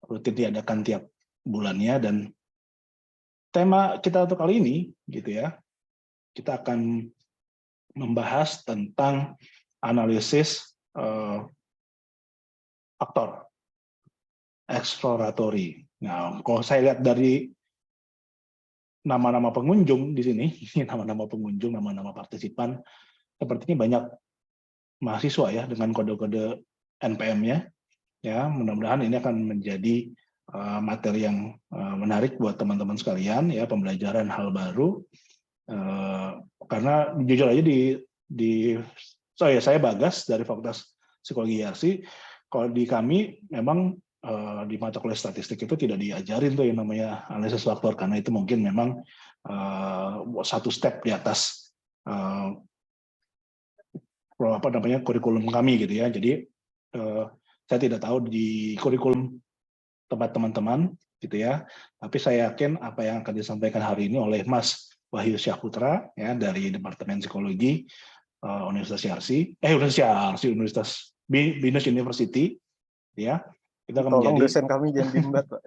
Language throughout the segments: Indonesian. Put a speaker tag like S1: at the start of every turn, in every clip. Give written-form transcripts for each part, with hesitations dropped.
S1: rutin diadakan tiap bulannya, dan tema kita untuk kali ini gitu ya, kita akan membahas tentang analisis faktor eksploratory. Nah, kalau saya lihat dari nama-nama pengunjung di sini, nama-nama pengunjung, nama-nama partisipan, sepertinya banyak mahasiswa ya dengan kode-kode NPM-nya. Ya, mudah-mudahan ini akan menjadi materi yang menarik buat teman-teman sekalian ya, pembelajaran hal baru. Karena jujur aja saya Bagas dari Fakultas Psikologi IARSI. Kalau di kami memang di mata kuliah statistik itu tidak diajarin tuh yang namanya analisis faktor, karena itu mungkin memang satu step di atas kurikulum kami gitu ya. Jadi saya tidak tahu di kurikulum tempat teman-teman gitu ya, tapi saya yakin apa yang akan disampaikan hari ini oleh Mas Wahyu Syahputra ya dari Departemen Psikologi Universitas Binus University ya, kita akan
S2: tolong
S1: menjadi
S2: dosen kami jangan diembat, Pak.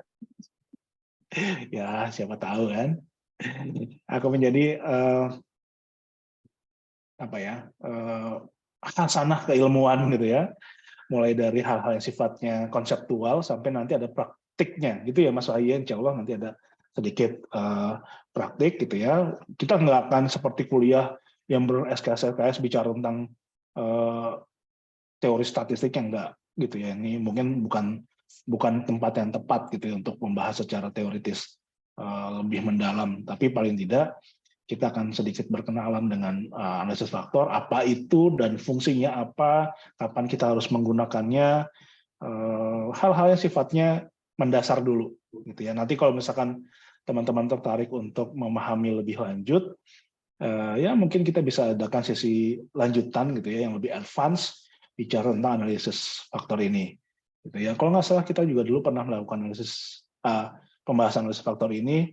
S1: Ya siapa tahu kan, aku menjadi hasanah keilmuan gitu ya, mulai dari hal-hal yang sifatnya konseptual sampai nanti ada praktiknya gitu ya Mas Wahyu. Insya Allah nanti ada sedikit praktik gitu ya. Kita nggak akan seperti kuliah yang ber-SKS bicara tentang teori statistik yang enggak gitu ya. Ini mungkin bukan tempat yang tepat gitu ya untuk membahas secara teoritis lebih mendalam, tapi paling tidak kita akan sedikit berkenalan dengan analisis faktor, apa itu dan fungsinya apa, kapan kita harus menggunakannya, hal-hal yang sifatnya mendasar dulu gitu ya. Nanti kalau misalkan teman-teman tertarik untuk memahami lebih lanjut, ya mungkin kita bisa adakan sesi lanjutan gitu ya yang lebih advance bicara tentang analisis faktor ini gitu ya. Kalau nggak salah kita juga dulu pernah melakukan pembahasan analisis faktor ini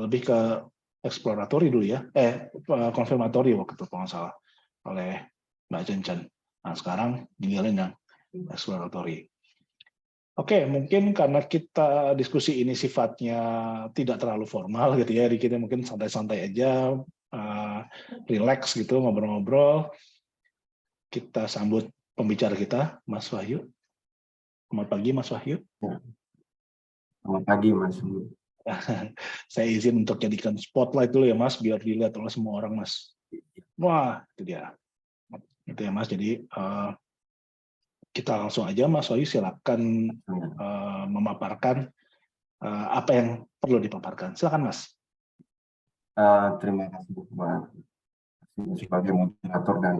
S1: lebih ke eksploratory dulu ya, konfirmatori waktu itu kalau nggak salah oleh Mbak Chen. Nah sekarang tinggalin yang eksploratory. Oke, mungkin karena kita diskusi ini sifatnya tidak terlalu formal gitu ya, jadi kita mungkin santai-santai aja, relax gitu, ngobrol-ngobrol. Kita sambut pembicara kita, Mas Wahyu. Selamat pagi, Mas Wahyu.
S3: Selamat pagi, Mas.
S1: Saya izin untuk jadikan spotlight dulu ya Mas, biar dilihat oleh semua orang Mas. Wah, itu dia. Itu ya Mas, jadi kita langsung aja Mas Wahyu, silakan memaparkan apa yang perlu dipaparkan. Silakan Mas.
S3: Terima kasih Pak sebagai moderator dan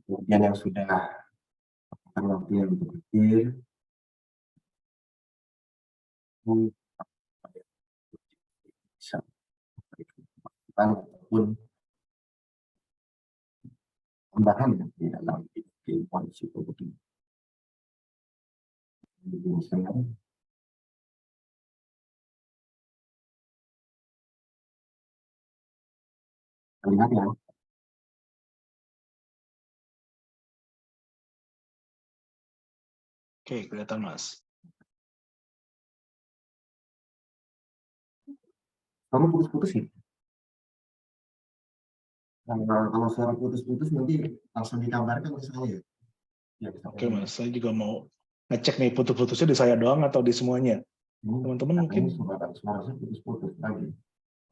S3: kemudian yang sudah waktunya untuk hadir. Bisa ataupun tambahan di dalam kehidupan psikologi. Terlihat ya.
S1: Oke, kelihatan Mas.
S3: Kamu putus-putus ya? Kalau suara putus-putus nanti langsung dikabarkan ke saya. Ya,
S1: Oke Mas, saya juga mau ngecek nih putus-putusnya di saya doang atau di semuanya. Teman-teman mungkin.
S3: Suara putus-putus lagi.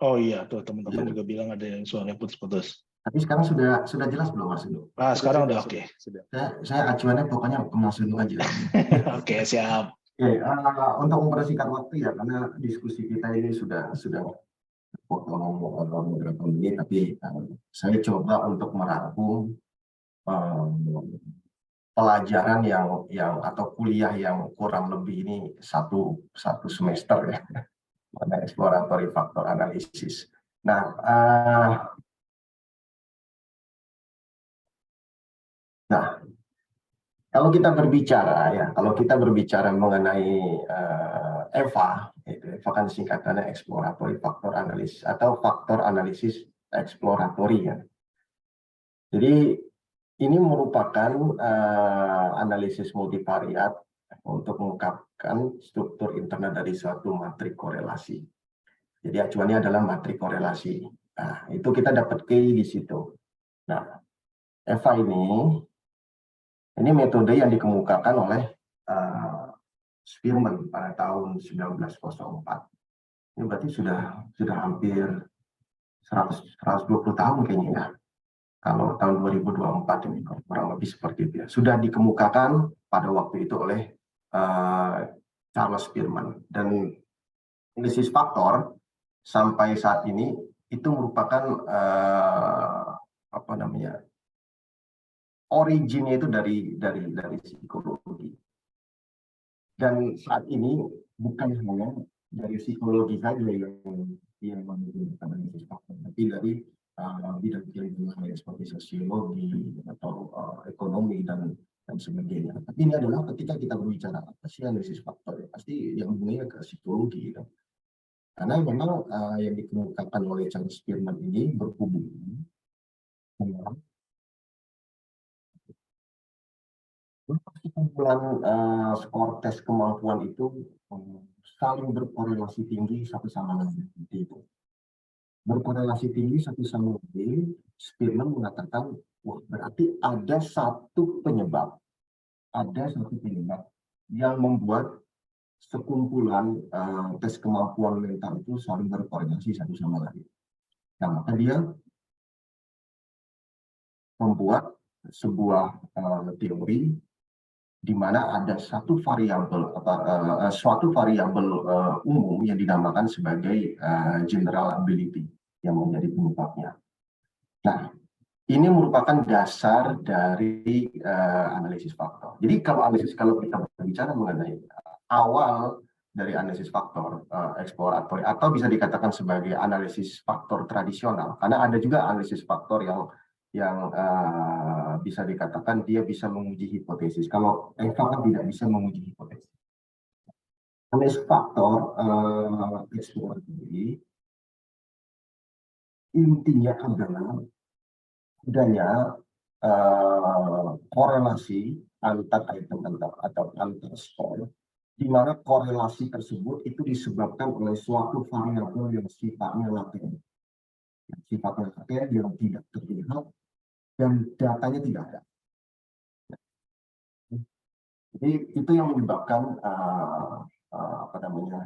S1: Oh iya, tuh teman-teman juga bilang ada yang suaranya putus-putus.
S3: Tapi sekarang sudah jelas belum Mas Udo?
S1: Nah, sekarang udah oke.
S3: Saya acuannya pokoknya ke Mas Udo aja.
S1: Oke, siap.
S3: Oke, untuk mempersingkat waktu ya, karena diskusi kita ini sudah potong beberapa menit, tapi saya coba untuk merangkum pelajaran yang atau kuliah yang kurang lebih ini satu semester ya, pada exploratory factor analysis. Nah, kalau kita berbicara mengenai EVA, EVA kan singkatannya exploratory factor analysis atau faktor analisis exploratory ya. Jadi Ini merupakan analisis multivariat untuk mengungkapkan struktur internal dari suatu matrik korelasi. Jadi acuannya adalah matrik korelasi. Nah, itu kita dapat K di situ. Nah, EVA ini metode yang dikemukakan oleh Spearman pada tahun 1904. Ini berarti sudah hampir 120 tahun kayaknya ya. Kalau tahun 2024 ini kurang lebih seperti itu ya. Sudah dikemukakan pada waktu itu oleh Charles Spearman, dan analisis faktor sampai saat ini itu merupakan apa namanya, originnya itu dari psikologi. Dan saat ini bukan hanya dari psikologi saja yang menggunakan analisis faktor, tapi dari bidang ilmu lain seperti sosiologi atau ekonomi dan sebagainya. Tapi ini adalah ketika kita berbicara apa sih analisis faktor, pasti yang hubungannya ke psikologi. Karena memang yang dikemukakan oleh Charles Spearman ini berhubungan dengan kesimpulan skor tes kemampuan itu saling berkorelasi tinggi satu sama lain. Itu berkorelasi tinggi satu sama lain. Spearman mengatakan, wah berarti ada satu penyebab yang membuat sekumpulan tes kemampuan mental itu saling berkorelasi satu sama lain. Nah, maka dia membuat sebuah teori di mana ada suatu variabel umum yang dinamakan sebagai general ability yang menjadi penyebabnya. Nah, ini merupakan dasar dari analisis faktor. Jadi kalau kita berbicara mengenai awal dari analisis faktor eksploratory, atau bisa dikatakan sebagai analisis faktor tradisional, karena ada juga analisis faktor yang bisa dikatakan dia bisa menguji hipotesis. Kalau EVA kan tidak bisa menguji hipotesis. Analisis faktor eksploratory intinya adalah adanya korelasi antar item atau antar skor, di mana korelasi tersebut itu disebabkan oleh suatu variabel yang sifatnya laten, yang tidak terlihat dan datanya tidak ada. Jadi itu yang menyebabkan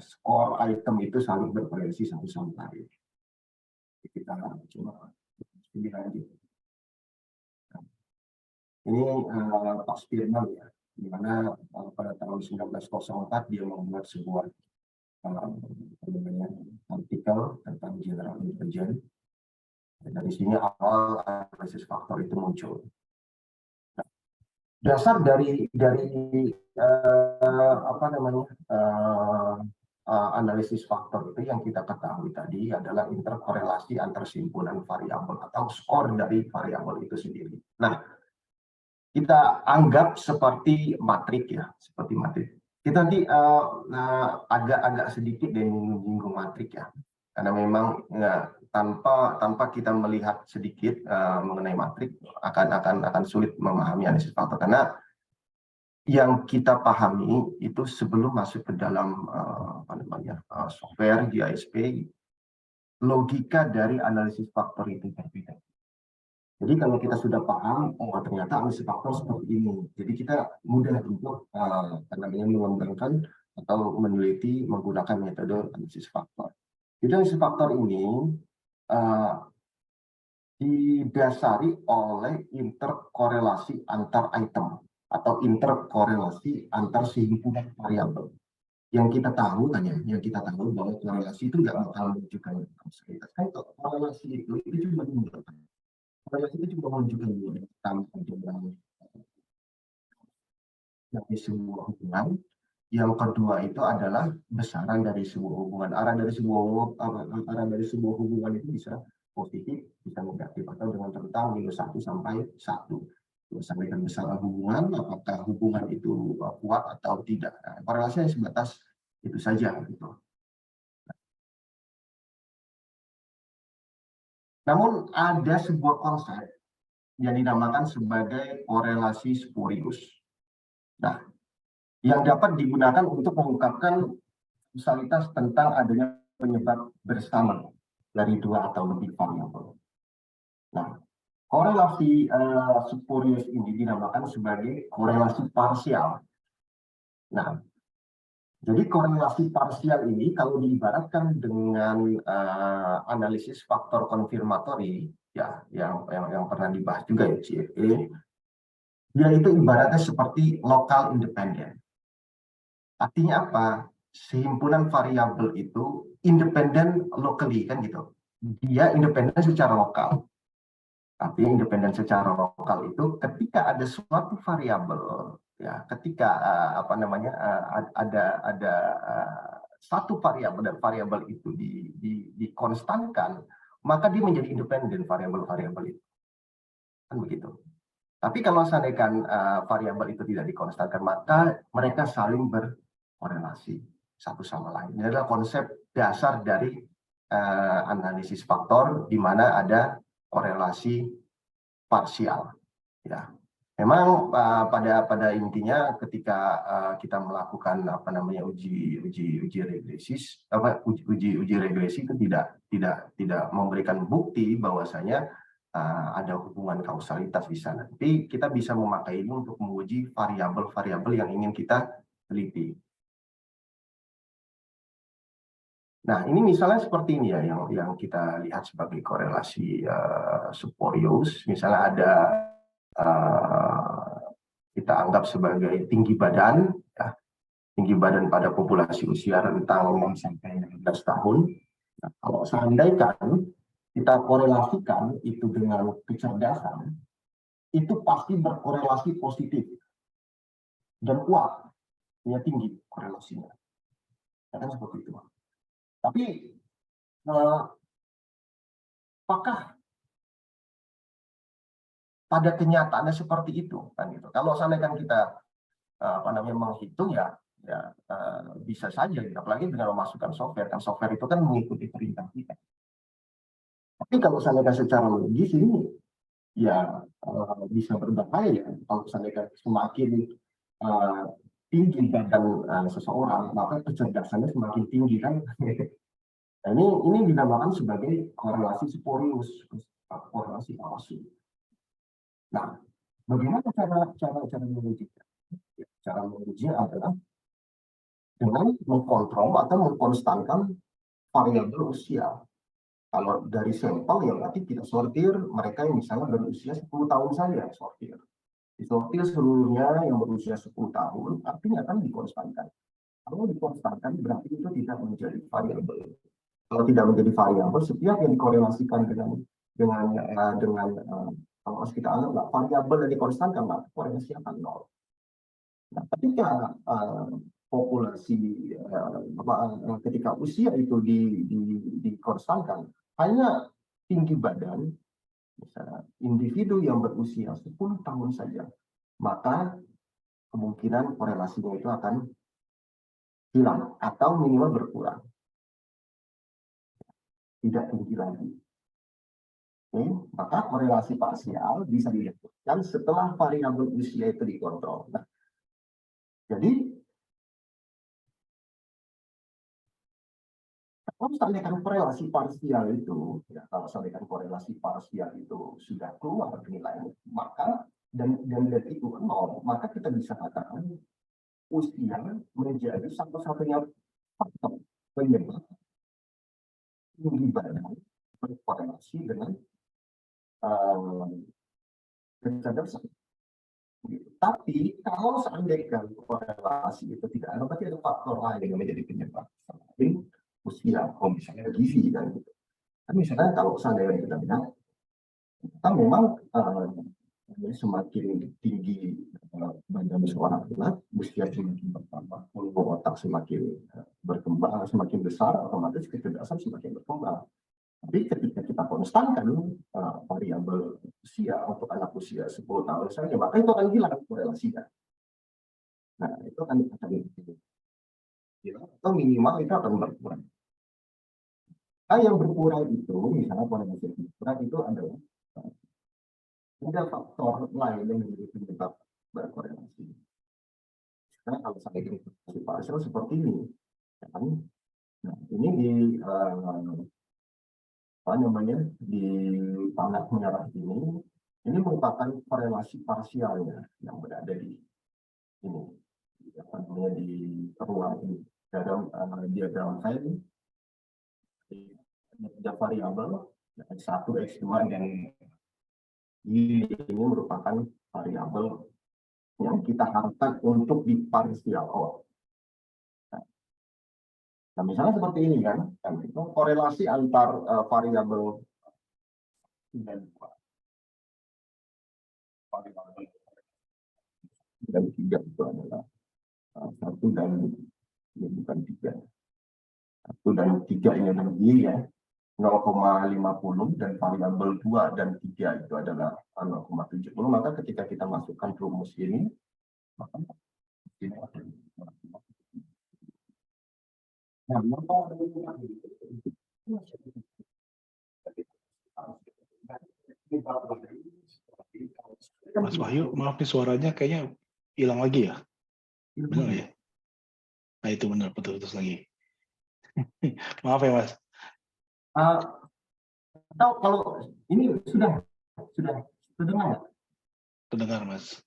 S3: skor item itu saling berkorelasi satu sama lain. Kita coba lebih lanjut. Ini Pak Spearman ya, di mana pada tahun 1904 dia membuat sebuah artikel tentang general intelligence. Dari sini awal analisis faktor itu muncul. Dasar dari analisis faktor itu yang kita ketahui tadi adalah interkorelasi antar simpulan variabel atau skor dari variabel itu sendiri. Nah, kita anggap seperti matrik ya, seperti matrik. Kita nanti agak sedikit menyinggung matrik ya, karena memang tanpa kita melihat sedikit mengenai matrik akan sulit memahami analisis faktor, karena yang kita pahami itu sebelum masuk ke dalam software GISP, logika dari analisis faktor itu berbeda. Jadi kalau kita sudah paham, oh ternyata analisis faktor seperti ini, jadi kita mudah untuk mengembangkan atau meneliti menggunakan metode analisis faktor. Jadi analisis faktor ini didasari oleh interkorelasi antar item atau interkorelasi antar simpulan variabel. Yang kita tahu bahwa korelasi itu nggak bakal menunjukkan sekaligus. Korelasi itu cuma menunjukkan. Korelasi itu cuma menunjukkan dari sebuah hubungan. Yang kedua itu adalah besaran dari sebuah hubungan. Arah dari sebuah hubungan itu bisa positif, bisa negatif, atau dengan rentang -1 sampai 1. Sampai besaran hubungan, apakah hubungan itu kuat atau tidak. Nah, korelasinya sebatas itu saja gitu. Namun ada sebuah konsep yang dinamakan sebagai korelasi spurius. Nah, yang dapat digunakan untuk mengungkapkan kausalitas tentang adanya penyebab bersama dari dua atau lebih variabel. Nah, korelasi spurius ini dinamakan sebagai korelasi parsial. Nah, jadi korelasi parsial ini kalau diibaratkan dengan analisis faktor konfirmatori, ya yang pernah dibahas juga ya CFA, dia itu ibaratnya seperti lokal independen. Artinya apa? Sehimpunan variabel itu independen locally kan gitu. Dia independen secara lokal. Tapi independen secara lokal itu ketika ada suatu variabel, ya ketika ada satu variabel dan variabel itu dikonstankan, maka dia menjadi independen variabel-variabel itu. Kan begitu. Tapi kalau seandainya variabel itu tidak dikonstankan, maka mereka saling berkorelasi satu sama lain. Ini adalah konsep dasar dari analisis faktor di mana ada korelasi parsial. Ya, memang pada intinya ketika kita melakukan uji regresi itu tidak memberikan bukti bahwasanya ada hubungan kausalitas di sana. Tapi kita bisa memakai ini untuk menguji variabel-variabel yang ingin kita teliti. Nah, ini misalnya seperti ini ya yang kita lihat sebagai korelasi spurius. Misalnya ada kita anggap sebagai tinggi badan, ya, tinggi badan pada populasi usia rentang 6 sampai 16 tahun. Nah, kalau seandainya kita korelasikan itu dengan kecerdasan, itu pasti berkorelasi positif dan kuat, ya tinggi korelasinya. Ya, kan seperti itu. Tapi apakah pada kenyataannya seperti itu kan gitu. Kalau seandainya kita menghitung ya bisa saja, apalagi dengan memasukkan software, kan software itu kan mengikuti perintah kita. Tapi kalau seandainya secara logis ini ya bisa berbahaya ya. Kalau seandainya semakin tinggi badan seseorang, maka kecerdasannya semakin tinggi kan. Nah, ini dinamakan sebagai korelasi spurius, korelasi palsu. Nah, bagaimana cara mengujinya? Cara mengujinya adalah dengan mengkontrol atau mengkonstankan variabel usia. Kalau dari sampel ya berarti kita sortir mereka yang misalnya berusia 10 tahun saja sortir. Disortir seluruhnya yang berusia 10 tahun, artinya akan dikonstankan. Kalau dikonstankan berarti itu tidak menjadi variabel. Kalau tidak menjadi variabel, setiap yang dikorelasikan dengan kalau kita anggap variabel yang dikonstankan, maka korelasi akan nol. Nah, ketika populasi ketika usia itu dikonstankan hanya tinggi badan, misalnya individu yang berusia 10 tahun saja, maka kemungkinan korelasinya itu akan hilang atau minimal berkurang, tidak tinggi lagi. Oke, maka korelasi parsial bisa dilakukan setelah variabel usia itu dikontrol. Nah, jadi kalau misalnya korelasi parsial itu, ya, kalau misalnya korelasi parsial itu sudah keluar nilainya, maka dan itu nol, maka kita bisa katakan usia menjadi satu-satunya faktor penyebab tinggi badan berkorelasi dengan kecerdasan. Tapi kalau seandainya korelasi itu tidak ada, berarti ada faktor lain yang menjadi penyebab. Selain usia, misalnya gizi dan gitu. Tapi misalnya kalau seandainya kita bilang, kita memang semakin tinggi badan seorang anak, usia semakin bertambah, volume otak semakin berkembang, semakin besar, otomatis kecerdasan semakin berkembang. Tapi ketika kita konstankan variabel usia untuk anak usia 10 tahun saja, maka itu akan hilang korelasinya. Nah, itu akan hilang atau minimal itu akan berkurang. Nah, yang berkurang itu, misalnya korelasi berkurang itu adalah ada faktor lain yang menjadi penyebab berkorelasi. Karena kalau saya korelasi parsial seperti ini, kan? Nah, ini di apa namanya, di panah merah ini merupakan korelasi parsialnya yang berada di ini, apa namanya, di ruang ini dalam diagram saya ini ada variabel X1, X2 dan ini merupakan variabel yang kita harapkan untuk di parsial out. Nah, misalnya seperti ini kan itu korelasi antar variabel dan tiga itu adalah satu dan ini bukan tiga. Satu dan tiga ini adalah ya 0,50 dan variabel 2 dan 3 itu adalah 0,70. Maka ketika kita masukkan rumus ini, maka ini akan
S1: Mas Wahyu, maaf nih suaranya kayaknya hilang lagi ya? Benar ya? Nah itu benar, putus-putus lagi. Maaf ya Mas.
S3: Atau kalau ini sudah terdengar ya?
S1: Terdengar Mas.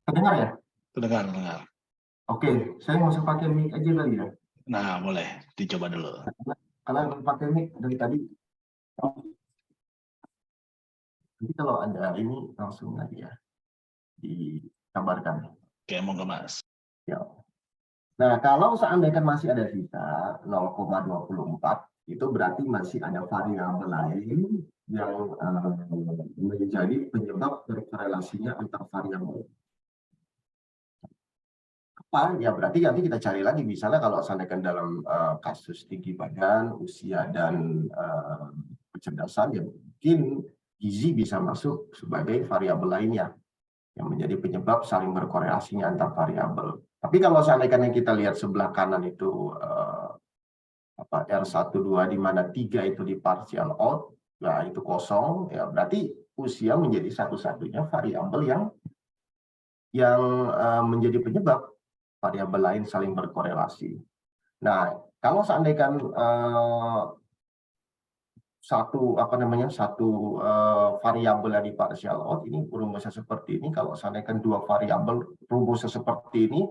S3: Terdengar ya?
S1: Terdengar.
S3: Oke, saya mau pakai mic aja kali ya.
S1: Nah boleh, dicoba dulu.
S3: Karena pakai mic dari tadi. Jadi kalau ada ini langsung aja ya dikabarkan.
S1: Oke, monggo Mas.
S3: Ya. Nah, kalau seandainya masih ada sisa 0,24, itu berarti masih ada variabel lain yang menjadi penyebab berkorelasinya antar variabel. Apa? Ya berarti nanti kita cari lagi, misalnya kalau seandainya dalam kasus tinggi badan, usia dan kecerdasan, ya mungkin gizi bisa masuk sebagai variabel lainnya yang menjadi penyebab saling berkorelasinya antar variabel. Tapi kalau seandainya kita lihat sebelah kanan itu R12 di mana 3 itu di partial out, nah itu kosong, ya berarti usia menjadi satu-satunya variabel yang menjadi penyebab variabel lain saling berkorelasi. Nah, kalau seandainya satu variabel di partial out ini rumusnya seperti ini. Kalau seandainya dua variabel rumusnya seperti ini,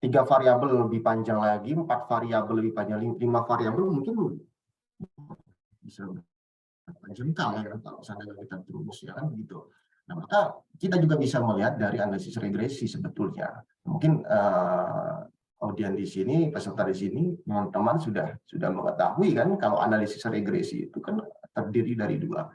S3: 3 variabel lebih panjang lagi, 4 variabel lebih panjang, 5 variabel mungkin bisa jengkal ya kalau seandainya kita rumus ya kan gitu. Nah, maka kita juga bisa melihat dari analisis regresi sebetulnya. Mungkin audiens di sini, peserta di sini, teman-teman sudah mengetahui kan kalau analisis regresi itu kan terdiri dari dua.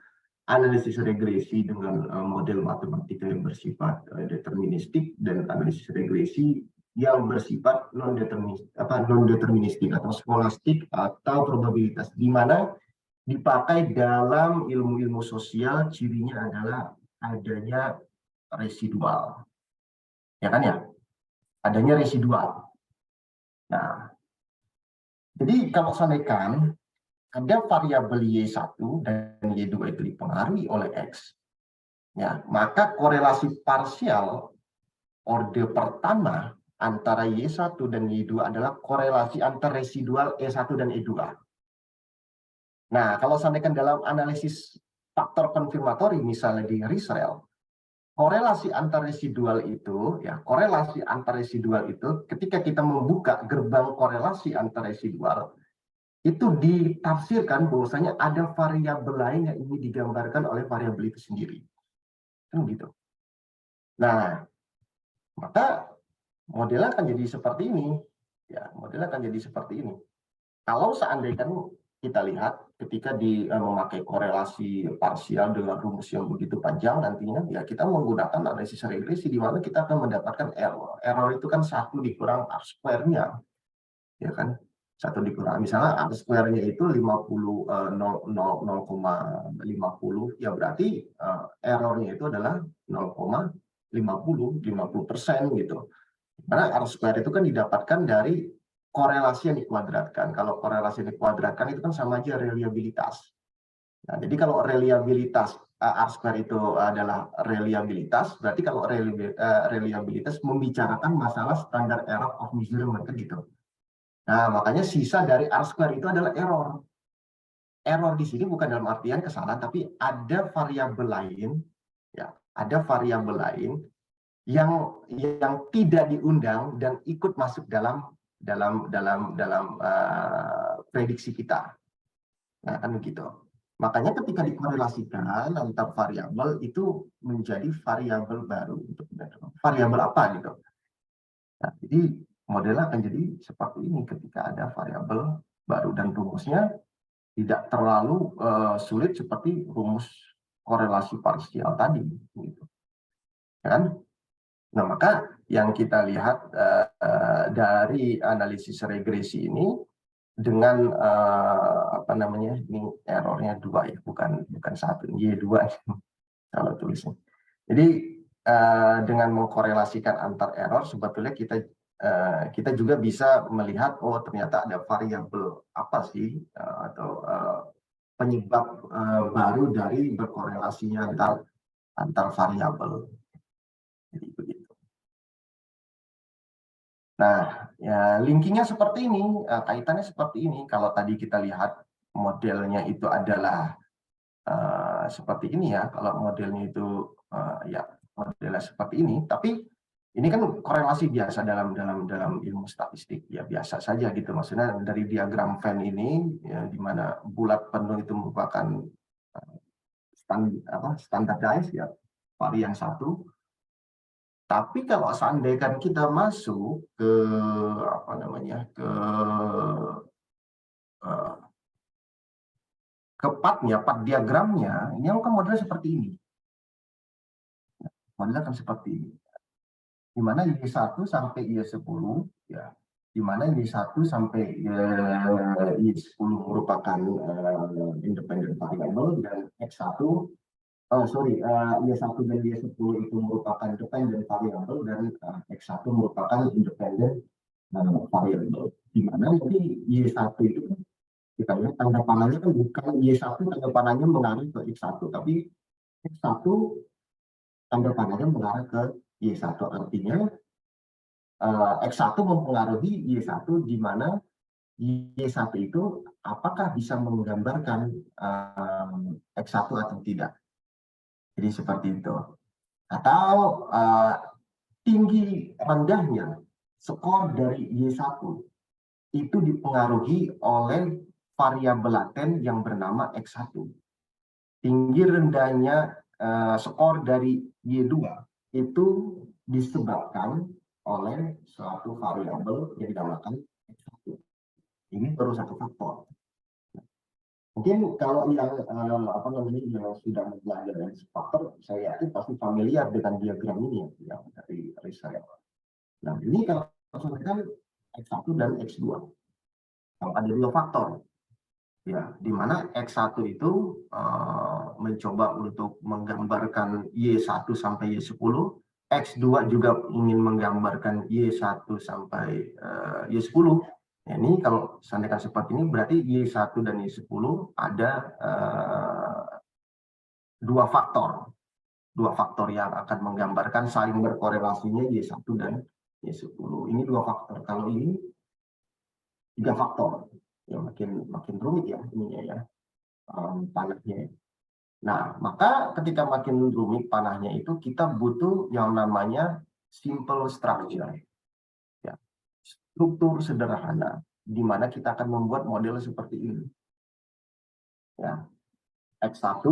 S3: Analisis regresi dengan model matematika yang bersifat deterministik dan analisis regresi yang bersifat non-deterministik atau skolastik atau probabilitas, di mana dipakai dalam ilmu-ilmu sosial. Cirinya adalah adanya residual. Ya kan ya? Adanya residual. Nah, jadi kalau seandainya ada variabel Y1 dan Y2 itu dipengaruhi oleh X, ya, maka korelasi parsial orde pertama antara Y1 dan Y2 adalah korelasi antar residual E1 dan E2. Nah, kalau seandainya dalam analisis faktor konfirmatori, misalnya di Risrel, korelasi antar residual itu, ketika kita membuka gerbang korelasi antar residual, itu ditafsirkan bahwasanya ada variabel lain yang ingin digambarkan oleh variabel itu sendiri. Kan gitu. Nah, maka modelnya akan jadi seperti ini. Ya, modelnya akan jadi seperti ini. Kalau seandainya kita lihat ketika memakai korelasi parsial dengan rumus yang begitu panjang, nantinya ya kita menggunakan analisis regresi di mana kita akan mendapatkan error. Error itu kan 1 dikurang R square-nya. Ya kan? 1 dikurang, misalnya R square-nya itu 0,50, ya berarti errornya itu adalah 0,50% gitu. Karena R square itu kan didapatkan dari korelasi yang dikuadratkan. Kalau korelasi yang dikuadratkan itu kan sama aja reliabilitas. Nah, jadi kalau reliabilitas R-square itu adalah reliabilitas, berarti kalau reliabilitas membicarakan masalah standar error of measurement kan gitu. Nah, makanya sisa dari R-square itu adalah error. Error di sini bukan dalam artian kesalahan, tapi ada variabel lain, ya, ada variabel lain yang tidak diundang dan ikut masuk dalam prediksi kita. Nah, kan begitu. Makanya ketika dikorelasikan antar variabel itu menjadi variabel baru. Variabel apa gitu. Nah, jadi modelnya akan jadi seperti ini ketika ada variabel baru, dan rumusnya tidak terlalu sulit seperti rumus korelasi parsial tadi gitu. Kan? Nah, maka yang kita lihat dari analisis regresi ini dengan apa namanya, ini errornya 2 ya, bukan 1, Y2 kalau tulisnya. Jadi dengan mengkorelasikan antar error sebetulnya kita juga bisa melihat, oh ternyata ada variabel apa sih atau penyebab baru dari berkorelasinya antar variabel. Jadi begitu. Nah, ya, linkingnya seperti ini, kaitannya seperti ini. Kalau tadi kita lihat modelnya itu adalah seperti ini ya, kalau modelnya itu ya modelnya seperti ini, tapi ini kan korelasi biasa dalam ilmu statistik, ya biasa saja gitu. Maksudnya dari diagram Venn ini, ya, di mana bulat penuh itu merupakan standardized ya, varian 1. Tapi kalau seandainya kita masuk ke apa namanya, ke part diagramnya, ini kan modelnya seperti ini. Modelnya kan seperti ini. Di mana Y1 sampai Y10 ya, di mana Y1 sampai Y10 merupakan independent variable, dan X1 Y1 dan Y10 itu merupakan dependent variable, dan X1 merupakan independent variable. Di mana jadi Y1 itu kita lihat tanda panahnya kan bukan Y1 tanda panahnya mengarah ke X1, tapi X1 tanda panahnya mengarah ke Y1. Artinya X1 mempengaruhi Y1, di mana Y1 itu apakah bisa menggambarkan X1 atau tidak. Jadi seperti itu. Atau tinggi rendahnya skor dari Y1 itu dipengaruhi oleh variabel laten yang bernama X1. Tinggi rendahnya skor dari Y2 itu disebabkan oleh suatu variabel yang dinamakan X1. Ini baru satu faktor. Mungkin kalau yang apa namanya, yang sudah belajar dari faktor, saya yakin pasti familiar dengan diagram ini yang dari riset. Nah, ini kalau misalkan X1 dan X2. Kalau ada 2 faktor, ya, di mana X1 itu mencoba untuk menggambarkan Y1 sampai Y10, X2 juga ingin menggambarkan Y1 sampai Y10. Nah, ini kalau seandainya seperti ini, berarti Y1 dan Y10 ada 2 faktor yang akan menggambarkan saling berkorelasinya Y1 dan Y10. Ini 2 faktor. Kalau ini 3 faktor. Ya makin rumit ya ininya ya, panahnya. Nah, maka ketika makin rumit panahnya itu, kita butuh yang namanya simple structure. Ya, struktur sederhana, di mana kita akan membuat model seperti ini. Ya, X1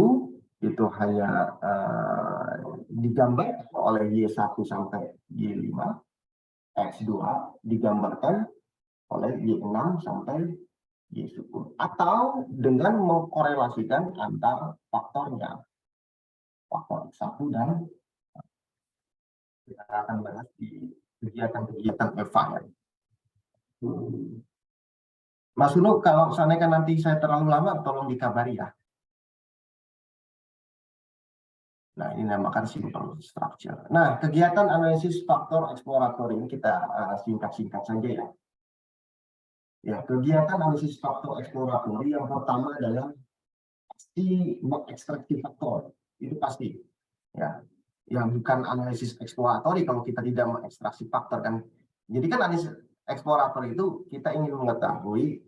S3: itu hanya digambar oleh Y1 sampai Y5, X2 digambarkan oleh Y6 sampai Y10, atau dengan mengkorelasikan antar faktornya, faktor X1 dan kita akan bahas di kegiatan EVA ya. Mas Ulu, kalau seandainya nanti saya terlalu lama, tolong dikabari ya. Nah, ini namakan simple structure. Nah, kegiatan analisis faktor eksplorator ini kita singkat-singkat saja ya. Ya, kegiatan analisis faktor eksplorator yang pertama adalah pasti mengekstraksi faktor. itu pasti. Ya, yang bukan analisis eksploratory kalau kita tidak mengekstraksi faktor kan. Jadi kan analisis eksplorator itu kita ingin mengetahui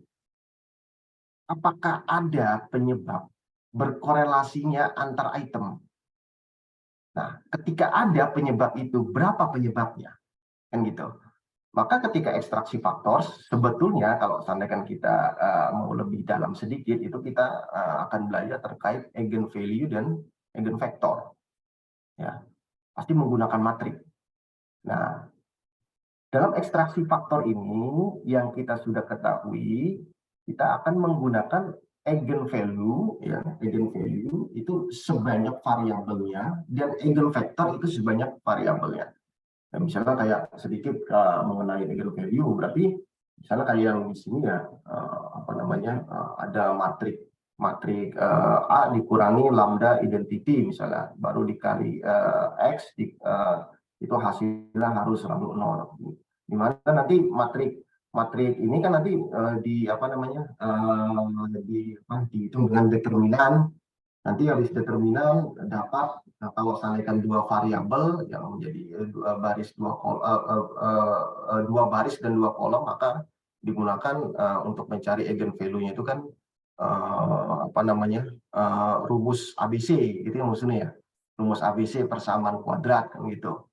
S3: apakah ada penyebab berkorelasinya antar item. Nah, ketika ada penyebab itu, berapa penyebabnya? Kan gitu. Maka ketika ekstraksi faktor, sebetulnya kalau seandainya kita mau lebih dalam sedikit, itu kita akan belajar terkait eigenvalue dan eigenvektor. Ya, pasti menggunakan matrik. Nah, dalam ekstraksi faktor ini yang kita sudah ketahui, kita akan menggunakan eigenvalue, ya, eigenvalue itu sebanyak variabelnya dan eigenvektor itu sebanyak variabelnya. Ya, misalnya kayak sedikit mengenai eigenvalue, berarti misalnya kayak yang di sini ya, apa namanya, ada matrik A dikurangi lambda identity misalnya, baru dikali X, itu hasilnya harus selalu 0. Dimana nanti matrik ini kan nanti di apa namanya, dihitung dengan determinan. Nanti habis determinan dapat, kalau seandainya dua variabel yang menjadi dua baris dan dua kolom, maka digunakan untuk mencari eigenvalue-nya itu kan apa namanya, rumus ABC gitu ya maksudnya ya, rumus ABC persamaan kuadrat kan gitu.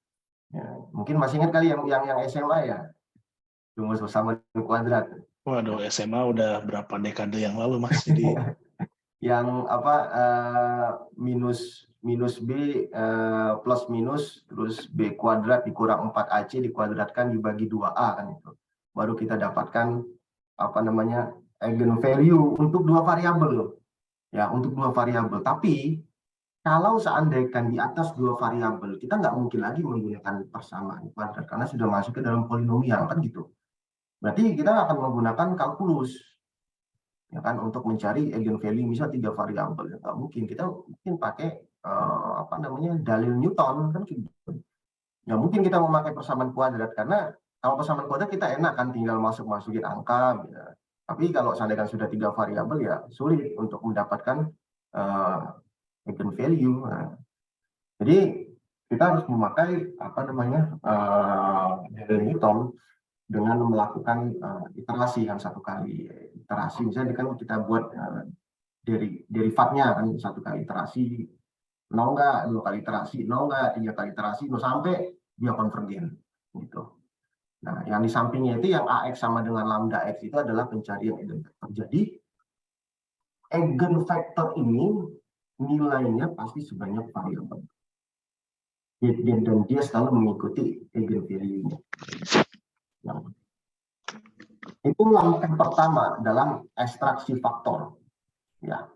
S3: Ya, mungkin masih ingat kali yang SMA ya, rumus persamaan kuadrat.
S1: Waduh, SMA udah berapa dekade yang lalu Mas. Jadi
S3: yang apa, minus B plus minus terus B kuadrat dikurang 4AC dikuadratkan dibagi 2A kan itu. Baru kita dapatkan apa namanya, eigenvalue untuk dua variabel. Ya, untuk dua variabel. Tapi kalau seandainya di atas dua variabel, kita nggak mungkin lagi menggunakan persamaan kuadrat karena sudah masuk ke dalam polinomial kan gitu. Berarti kita akan menggunakan kalkulus, ya kan, untuk mencari eigenvalue misal 3 variabel. Ya, nggak mungkin, kita mungkin pakai apa namanya, dalil Newton kan gitu. Ya mungkin kita memakai persamaan kuadrat karena kalau persamaan kuadrat kita enak kan, tinggal masukin angka ya. Tapi kalau seandainya sudah 3 variabel ya sulit untuk mendapatkan eigenvalue. Nah, jadi kita harus memakai apa namanya, dalil Newton dengan melakukan iterasi kan, satu kali iterasi. Misalnya kan kita buat derivatnya kan, satu kali iterasi 0 enggak, 2 kali iterasi 0 enggak, 3 kali iterasi 0 sampai dia konvergen gitu. Nah, yang di sampingnya itu yang AX sama dengan lambda X itu adalah pencarian eigenvektor. Jadi eigenvektor ini nilainya pasti sebanyak variabel. Dan dia selalu mengikuti eigenvalue-nya. Nah, itu langkah pertama dalam ekstraksi faktor. Ya.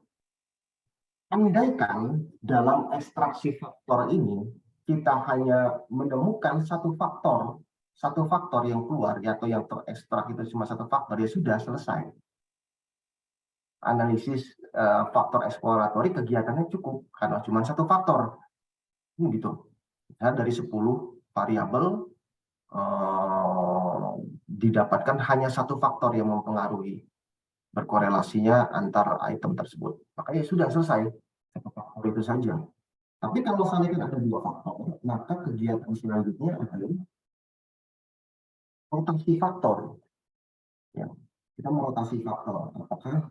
S3: Andaikan dalam ekstraksi faktor ini kita hanya menemukan satu faktor yang keluar ya, atau yang terekstrak itu cuma satu faktor, ya sudah selesai. Analisis faktor eksploratory kegiatannya cukup karena cuma satu faktor. Ini gitu. Ya, dari 10 variabel didapatkan hanya satu faktor yang mempengaruhi berkorelasinya antar item tersebut. Makanya sudah selesai satu faktor itu saja. Tapi kalau seandainya ada dua faktor, maka kegiatan selanjutnya adalah rotasi faktor. Ya, kita merotasi faktor, apakah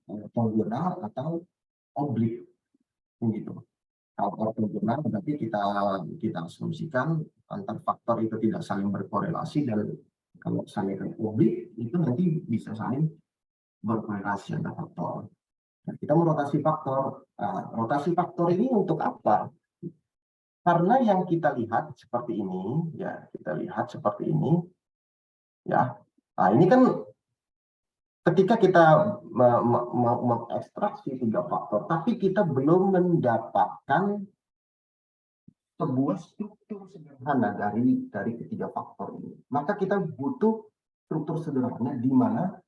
S3: ortogonal atau oblik, gitu. Kalau ortogonal berarti kita asumsikan antar faktor itu tidak saling berkorelasi, dan kalau seandainya oblik itu nanti bisa saling berkorelasi antar faktor. Nah, kita merotasi faktor. Nah, rotasi faktor ini untuk apa? Karena yang kita lihat seperti ini, ya kita lihat seperti ini, ya. Nah, ini kan ketika kita mengekstraksi 3 faktor, tapi kita belum mendapatkan sebuah struktur sederhana dari ketiga faktor ini. Maka kita butuh struktur sederhana, di mana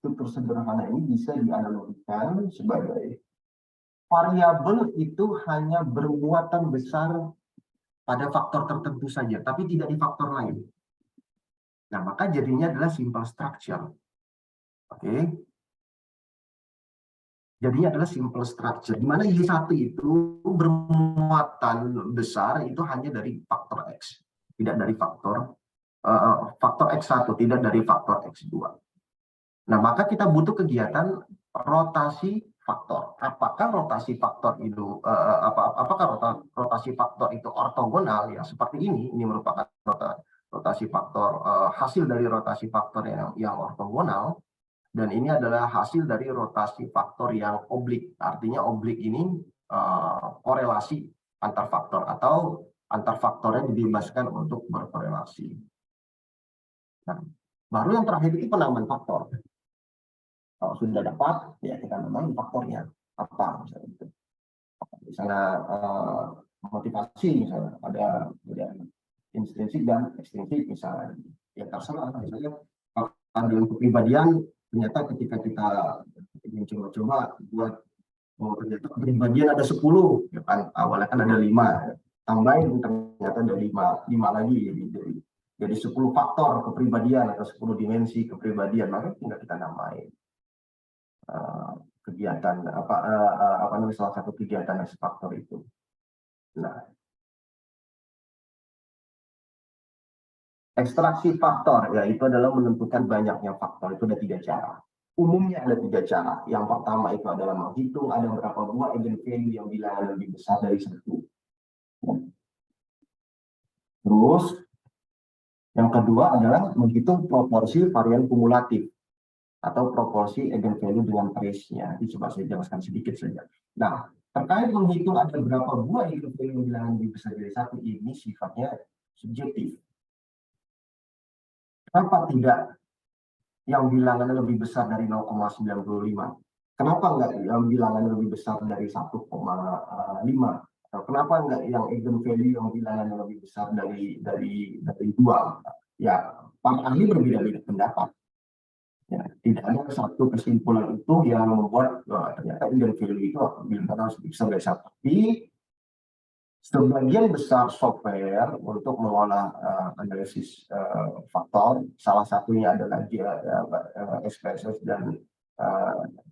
S3: struktur sederhana ini bisa dianalogikan sebagai variabel itu hanya bermuatan besar pada faktor tertentu saja, tapi tidak di faktor lain. Nah, maka jadinya adalah simple structure. Oke. Jadinya adalah simple structure, di mana Y1 itu bermuatan besar itu hanya dari faktor X, tidak dari faktor X1, tidak dari faktor X2. Nah, maka kita butuh kegiatan rotasi faktor. Apakah rotasi faktor itu apakah rotasi faktor itu ortogonal ya seperti ini merupakan rotasi faktor hasil dari rotasi faktor yang ortogonal. Dan ini adalah hasil dari rotasi faktor yang oblik. Artinya oblik ini korelasi antar faktor atau antar faktornya dibebaskan untuk berkorelasi. Nah, baru yang terakhir itu penamaan faktor. Kalau sudah dapat, ya kita namain faktornya apa misalnya itu. Misalnya motivasi, misalnya ada intrinsik dan ekstrinsik misalnya. Ya terserah, misalnya kalau dalam kepribadian ternyata ketika kita ingin coba-coba buat ternyata kepribadian ada 10, ya kan awalnya kan ada 5, tambahin ternyata ada 5 lagi, jadi 10 faktor kepribadian atau 10 dimensi kepribadian, maka tinggal kita namain kegiatan apa namanya salah satu kegiatan S faktor itu. Nah, ekstraksi faktor yaitu adalah menentukan banyaknya faktor. Itu ada 3 cara. Umumnya ada 3 cara. Yang pertama itu adalah menghitung ada berapa buah eigenvalue yang bilangan lebih besar dari 1. Terus yang kedua adalah menghitung proporsi varian kumulatif atau proporsi eigenvalue dengan trace-nya. Ini coba saya jelaskan sedikit saja. Nah, terkait menghitung ada berapa buah eigenvalue yang bilangan lebih besar dari 1 ini sifatnya subjektif. Kenapa tidak yang bilangannya lebih besar dari 0,95? Kenapa enggak yang bilangannya lebih besar dari 1,5? Atau kenapa enggak yang eigenvalue yang bilangannya lebih besar dari 2? Ya, para ahli berbeda-beda pendapat. Ya, tidak ada satu kesimpulan itu yang membuat ternyata eigenvalue itu bilangan harus lebih besar dari 1. Tapi sebagian besar software untuk mengolah analisis faktor, salah satunya adalah SPSS dan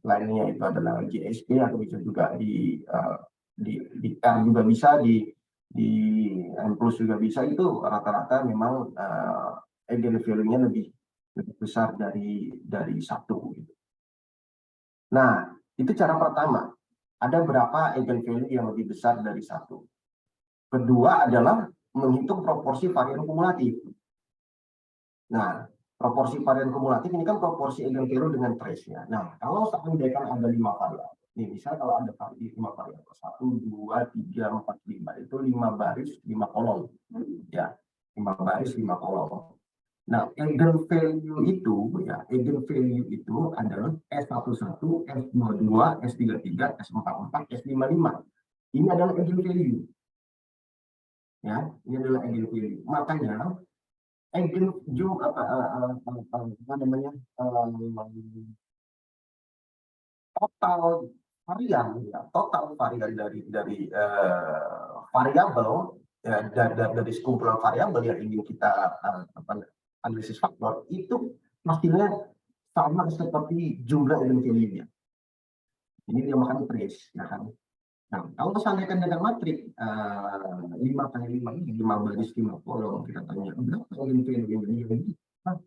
S3: lainnya itu adalah GSP, atau bisa juga di R juga bisa, di N+ juga bisa. Itu rata-rata memang eigenvalue-nya lebih besar dari 1. Nah, itu cara pertama. Ada berapa eigenvalue yang lebih besar dari 1? Kedua adalah menghitung proporsi varian kumulatif. Nah, proporsi varian kumulatif ini kan proporsi eigenvalue dengan trace-nya. Nah, kalau seandainya ada 5 variabel, nih misalnya kalau ada 5 variabel, 1, 2, 3, 4, 5, itu 5 baris, 5 kolom. Ya, 5 baris, 5 kolom. Nah, eigenvalue itu adalah S11, S22, S33, S44, S55. Ini adalah eigenvalue. Ya, ini adalah eigenvalue. Makanya total varian dari variabel ya, dari sekumpulan variabel yang ingin kita analisis faktor itu pastinya sama seperti jumlah eigenvalue-nya. Ini dia makan trace, ya kan? Nah, kalau seandainya dengan matrik 5 kali 5 ini 5 baris 5 kolom, kita tanya berapa eigenvalue ini?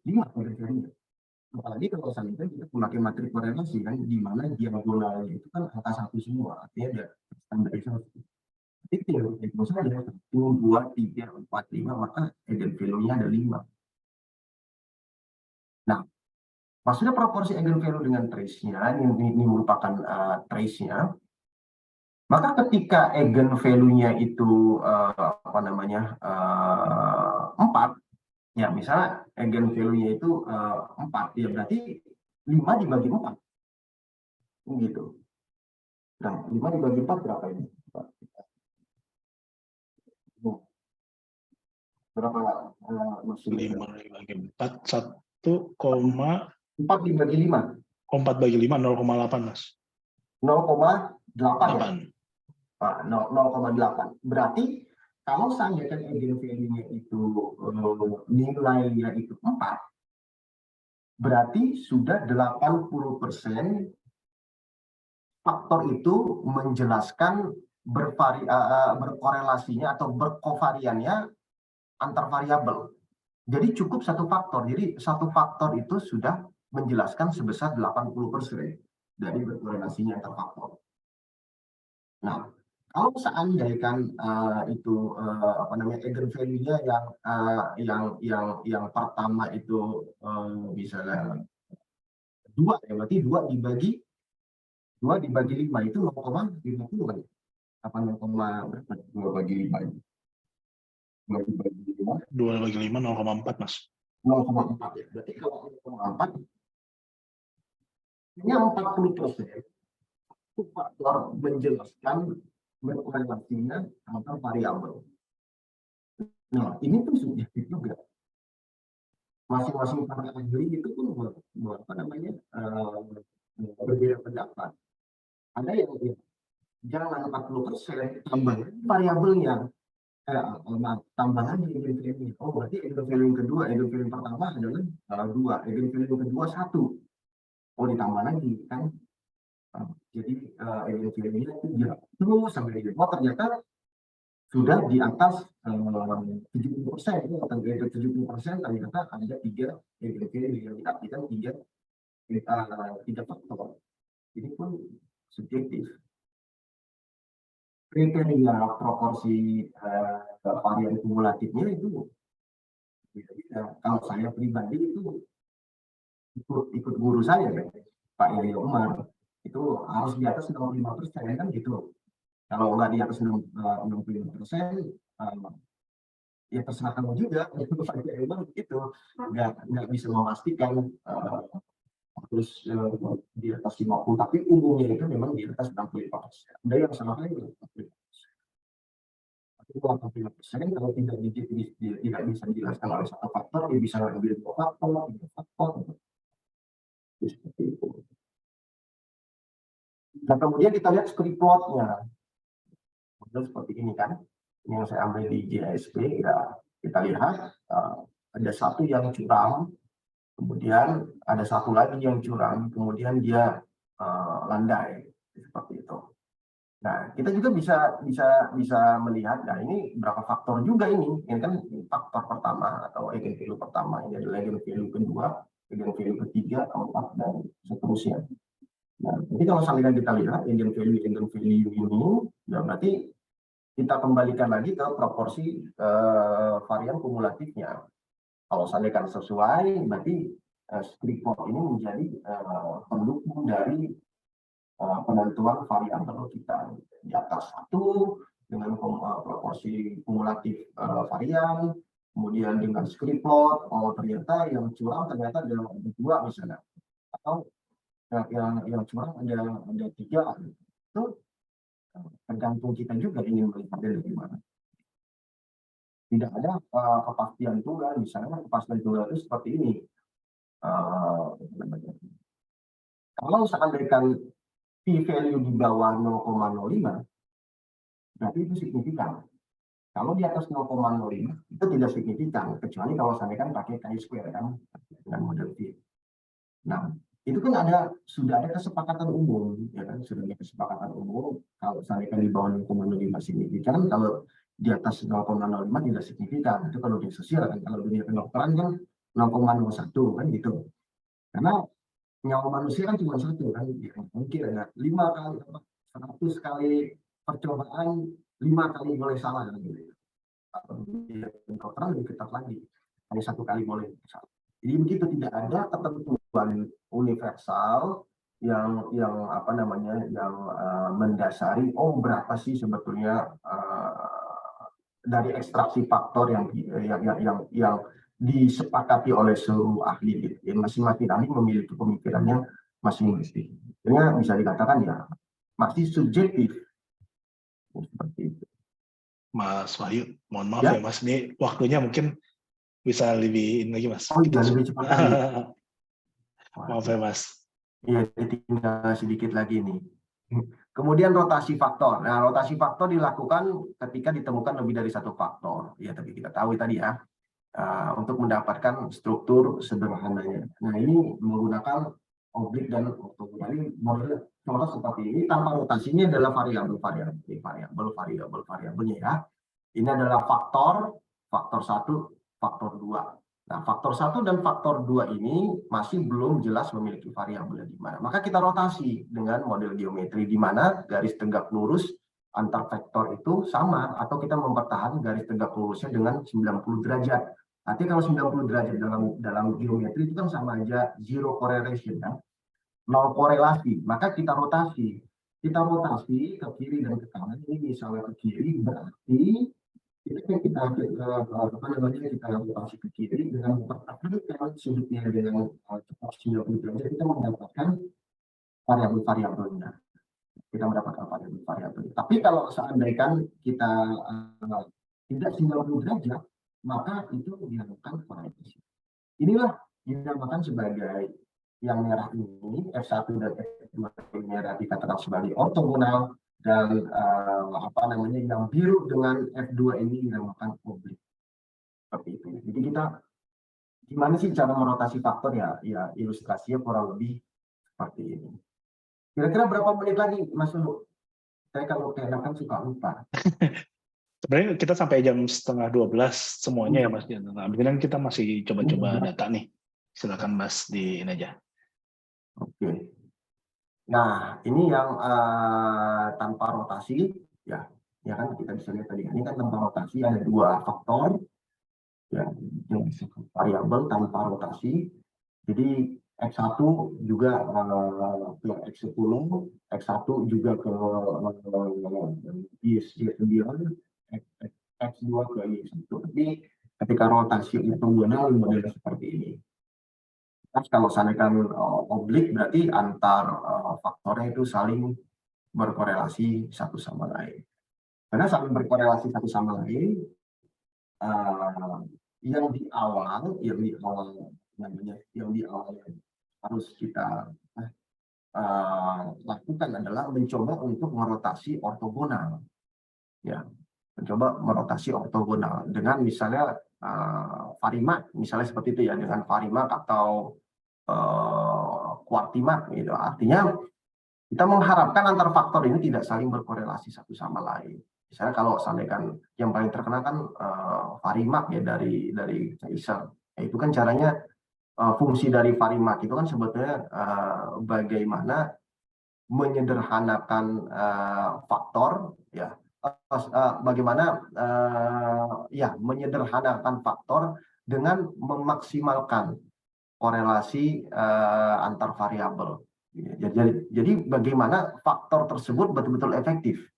S3: 5 eigenvalue. Apalagi kalau seandainya kita memakai matrik korelasi kan, di mana diagonalnya itu kan angka 1 semua, artinya ada standarisasi. Itu itu saja 1, 2, 3, 4, 5, maka eigenvalue-nya ada 5. Nah, maksudnya proporsi eigenvalue dengan trace-nya, ini merupakan trace-nya. Maka ketika eigenvalue-nya itu 4, ya misalnya eigenvalue-nya itu 4, ya berarti 5 dibagi 4. Gitu. Nah, 5 dibagi 4 berapa ini? Berapa?
S1: 5 dibagi 4, 1,4
S3: dibagi 5.
S1: 4/5, 0,8, Mas.
S3: 0,8. 0,8. Berarti kalau seandainya eigenvalue-nya itu nilainya itu 4, berarti sudah 80% faktor itu menjelaskan berkorelasinya atau berkovariannya antar variabel. Jadi cukup satu faktor. Jadi satu faktor itu sudah menjelaskan sebesar 80% dari berkorelasinya antar faktor. Nah, kalau seandainya itu apa namanya eigenvalue-nya yang pertama itu misalnya 2 ya, berarti 2 dibagi 5 itu 0,50 kan? Apa 2 bagi 5 itu? 2 dibagi 5
S1: 2/5 0,4 Mas.
S3: 0,4 ya. Berarti kalau 0,4 ini 40% itu faktor menjelaskan berkorelasinya antar variabel. Nah, ini tuh subjektif juga. Masing-masing para ahli itu pun apa namanya berbeda pendapat. Ada yang jangan 40% tambahan variabelnya, tambahan di eigenvalue. Oh, berarti eigenvalue kedua, eigenvalue pertama adalah 2, eigenvalue kedua 1. Oh, ditambah lagi kan. Jadi eigenvalue-nya 3 terus sampai di bawah ternyata sudah di atas 70%, atau 70% ternyata ada 3 eigenvalue yang diartikan 3 faktor. Ini pun subjektif. Kriteria proporsi varian kumulatifnya itu beda-beda. Kalau saya pribadi itu ikut guru saya ya, Pak Yahya Umar, itu harus di atas 65% kan gitu. Kalau nggak di atas 65%, ya terserah kamu juga. Pak Yahya Umar begitu, nggak bisa memastikan terus di atas 50, tapi umumnya itu memang di atas 65%. Ada yang sama kali 65%. Itu 85% kalau tidak bisa dijelaskan oleh satu faktor, ya bisa ambil 2 faktor, 3 faktor. Seperti itu. Nah, kemudian kita lihat script plotnya. Seperti ini kan, yang saya ambil di JSP, ya kita lihat ada satu yang curam, kemudian ada satu lagi yang curam, kemudian dia landai seperti itu. Nah, kita juga bisa melihat, nah ini berapa faktor juga ini kan faktor pertama atau eigenvalue pertama, ini adalah eigenvalue kedua, eigenvalue ketiga, keempat, dan seterusnya. Nah, jadi kalau misalnya kita lihat eigenvalue ini, ya berarti kita kembalikan lagi ke proporsi varian kumulatifnya. Kalau misalnya sesuai, berarti script plot ini menjadi pendukung dari penentuan variabel kita di atas 1 dengan proporsi kumulatif varian, kemudian dengan script plot, oh ternyata yang curang ternyata ada 2 misalnya, atau yang curang ada 3, itu tergantung kita juga ingin melihatnya dari mana. Tidak ada kepastian tunggal, misalnya kepastian tunggal itu seperti ini. Kalau seandainya p-value di bawah 0,05, berarti itu signifikan. Kalau di atas 0,05 itu tidak signifikan, kecuali kalau seandainya pakai chi-square kan dengan model P. Nah, itu kan sudah ada kesepakatan umum, ya kan, sudah ada kesepakatan umum. Kalau seandainya di bawah 0,05 signifikan, kalau di atas 0,05 tidak signifikan. Itu kalau di sosial kan, kalau dunia kedokteran kan 0,01 kan gitu. Karena nyawa manusia kan cuma 1 kan, ya, mungkin ada 5 kali, 100 kali percobaan, 5 kali boleh salah kan gitu. Dunia kedokteran lebih ketat lagi, hanya 1 kali boleh salah. Jadi begitu, tidak ada ketentuan universal yang apa namanya yang mendasari berapa sih sebetulnya dari ekstraksi faktor yang disepakati oleh seluruh ahli. Masing-masing ahli memiliki pemikirannya masing-masing. Sehingga bisa dikatakan ya masih subjektif seperti itu.
S1: Mas Wahyu, mohon maaf ya Mas, ini waktunya mungkin bisa lebih lagi Mas.
S3: Oh iya, lebih cepat lagi.
S1: Maaf ya Mas.
S3: Iya, tinggal sedikit lagi nih. Kemudian rotasi faktor. Nah, rotasi faktor dilakukan ketika ditemukan lebih dari 1 faktor. Ya, tapi kita tahu tadi ya, untuk mendapatkan struktur sederhananya. Nah, ini menggunakan oblik dan ortogonal. Ini model contoh seperti ini tanpa rotasi. Ini adalah variabelnya ya. Ini adalah faktor 1, faktor 2. Nah, faktor 1 dan faktor 2 ini masih belum jelas memiliki variabelnya di mana. Maka kita rotasi dengan model geometri di mana garis tegak lurus antar vektor itu sama, atau kita mempertahankan garis tegak lurusnya dengan 90 derajat. Artinya kalau 90 derajat dalam geometri itu kan sama aja zero correlation kan, nol korelasi. Maka kita rotasi. Kita rotasi ke kiri dan ke kanan. Ini misalnya ke kiri berarti kita rotasi ke kiri dengan mempertahankan sudutnya dengan cepat 90 derajat, kita mendapatkan variabel-variabelnya. Tapi kalau seandainya kita tidak 90 derajat, maka itu dilakukan korelasi. Inilah dinamakan sebagai yang merah ini F1 dan F2 merah dikatakan sebagai ortogonal, dan yang biru dengan F2 ini dinamakan oblik. Seperti itu. Jadi kita gimana sih cara merotasi faktor ya? Ya ilustrasinya kurang lebih seperti ini. Kira-kira berapa menit lagi, Mas Ulu? Saya kalau keenakan suka lupa.
S1: Sebenarnya kita sampai jam 11:30 semuanya ya Mas. Nah, kemudian kita masih coba-coba data nih. Silakan Mas di ini aja.
S3: Oke. Nah, ini yang tanpa rotasi, ya kan kita bisa lihat tadi. Ini kan tanpa rotasi ada dua faktor, ya, variabel tanpa rotasi. Jadi X1 juga ke X10, X1 juga ke Y9, X2 ke Y1. Tapi ketika rotasi ortogonal modelnya seperti ini. Kalau seandainya oblik berarti antar faktornya itu saling berkorelasi satu sama lain. Karena saling berkorelasi satu sama lain, yang di awal harus kita lakukan adalah mencoba untuk merotasi ortogonal. Ya, mencoba merotasi ortogonal dengan misalnya varimak, misalnya seperti itu ya, dengan varimak atau kuartimak gitu. Artinya kita mengharapkan antar faktor ini tidak saling berkorelasi satu sama lain. Misalnya kalau seandainya yang paling terkenal kan varimak ya dari Kaiser. Ya, itu kan caranya fungsi dari varimak itu kan sebetulnya bagaimana menyederhanakan faktor ya. Bagaimana menyederhanakan faktor dengan memaksimalkan korelasi antar variabel. Jadi bagaimana faktor tersebut betul-betul efektif.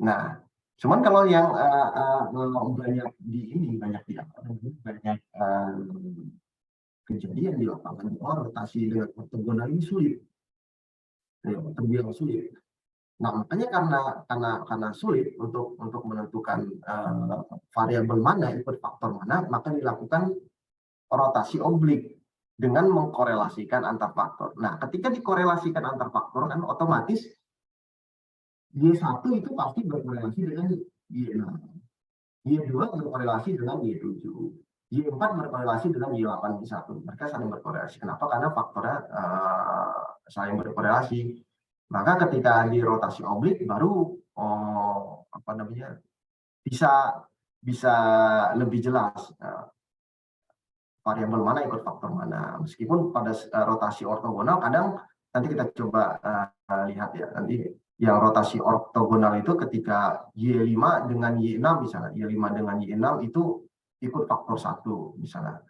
S3: Nah, cuman kalau yang banyak kejadian di lapangan, rotasi dengan ortogonal ini sulit, terbilang sulit. Nah, makanya karena sulit untuk menentukan variabel mana, input faktor mana, maka dilakukan rotasi oblik dengan mengkorelasikan antar faktor. Nah, ketika dikorelasikan antar faktor kan otomatis Y1 itu pasti berkorelasi dengan Y6. Y2 berkorelasi dengan Y7. Y4 berkorelasi dengan Y8, Y1. Mereka saling berkorelasi. Kenapa? Karena faktornya saling berkorelasi. Maka ketika di rotasi oblik baru bisa lebih jelas variabel mana ikut faktor mana. Meskipun pada rotasi ortogonal kadang nanti kita coba lihat ya, nanti yang rotasi ortogonal itu ketika Y5 dengan Y6 misalnya, Y5 dengan Y6 itu ikut faktor 1 misalnya.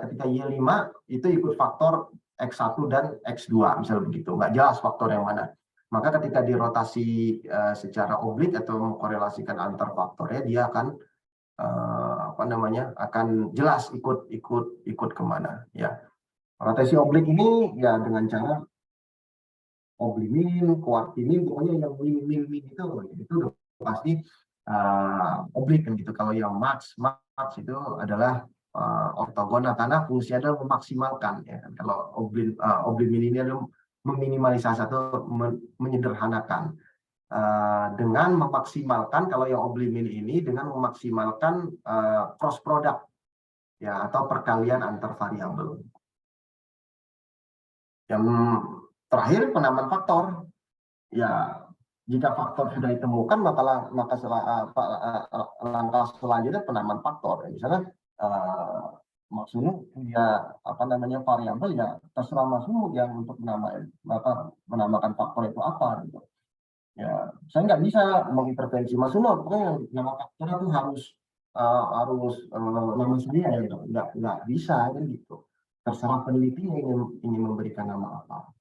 S3: Ketika Y5 itu ikut faktor X1 dan X2 misalnya begitu, nggak jelas faktor yang mana. Maka ketika dirotasi secara oblik atau mengkorelasikan antar faktornya, dia akan akan jelas ikut kemana ya. Rotasi oblik ini ya dengan cara oblimin, kuartimin, pokoknya yang min itu udah pasti oblik kan gitu. Kalau yang max itu adalah ortogonal karena fungsinya adalah memaksimalkan ya. Kalau oblimin ini adalah meminimalisasi atau menyederhanakan. Dengan memaksimalkan, kalau yang oblimin ini dengan memaksimalkan cross product ya, atau perkalian antar variabel. Yang terakhir penamaan faktor. Ya, jika faktor sudah ditemukan, maka langkah selanjutnya penamaan faktor. Misalnya maksudnya punya variabel, ya terserah maksudmu yang untuk menamakan faktor itu apa gitu. Ya, saya nggak bisa mengintervensi maksudnya, pokoknya nama faktor itu harus nama saya gitu. Nggak bisa kan gitu. Terserah peneliti yang ingin memberikan nama apa.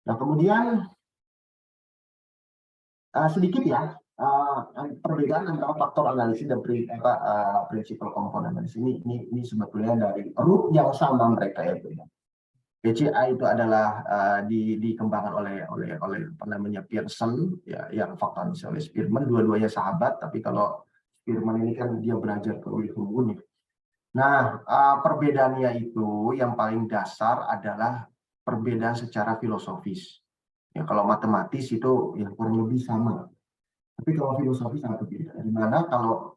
S3: Nah, kemudian sedikit ya perbedaan antara faktor analisis dan prinsipal komponen analisis ini sebetulnya dari root yang sama mereka ya. PCA itu adalah dikembangkan oleh Pearson ya, yang faktor analisis oleh Spearman, dua-duanya sahabat, tapi kalau Spearman ini kan dia belajar ke Wilhelm Wundt. Nah, perbedaannya itu yang paling dasar adalah perbedaan secara filosofis. Ya, kalau matematis itu ya kurang lebih sama. Tapi kalau filosofi sangat berbeda. Di mana kalau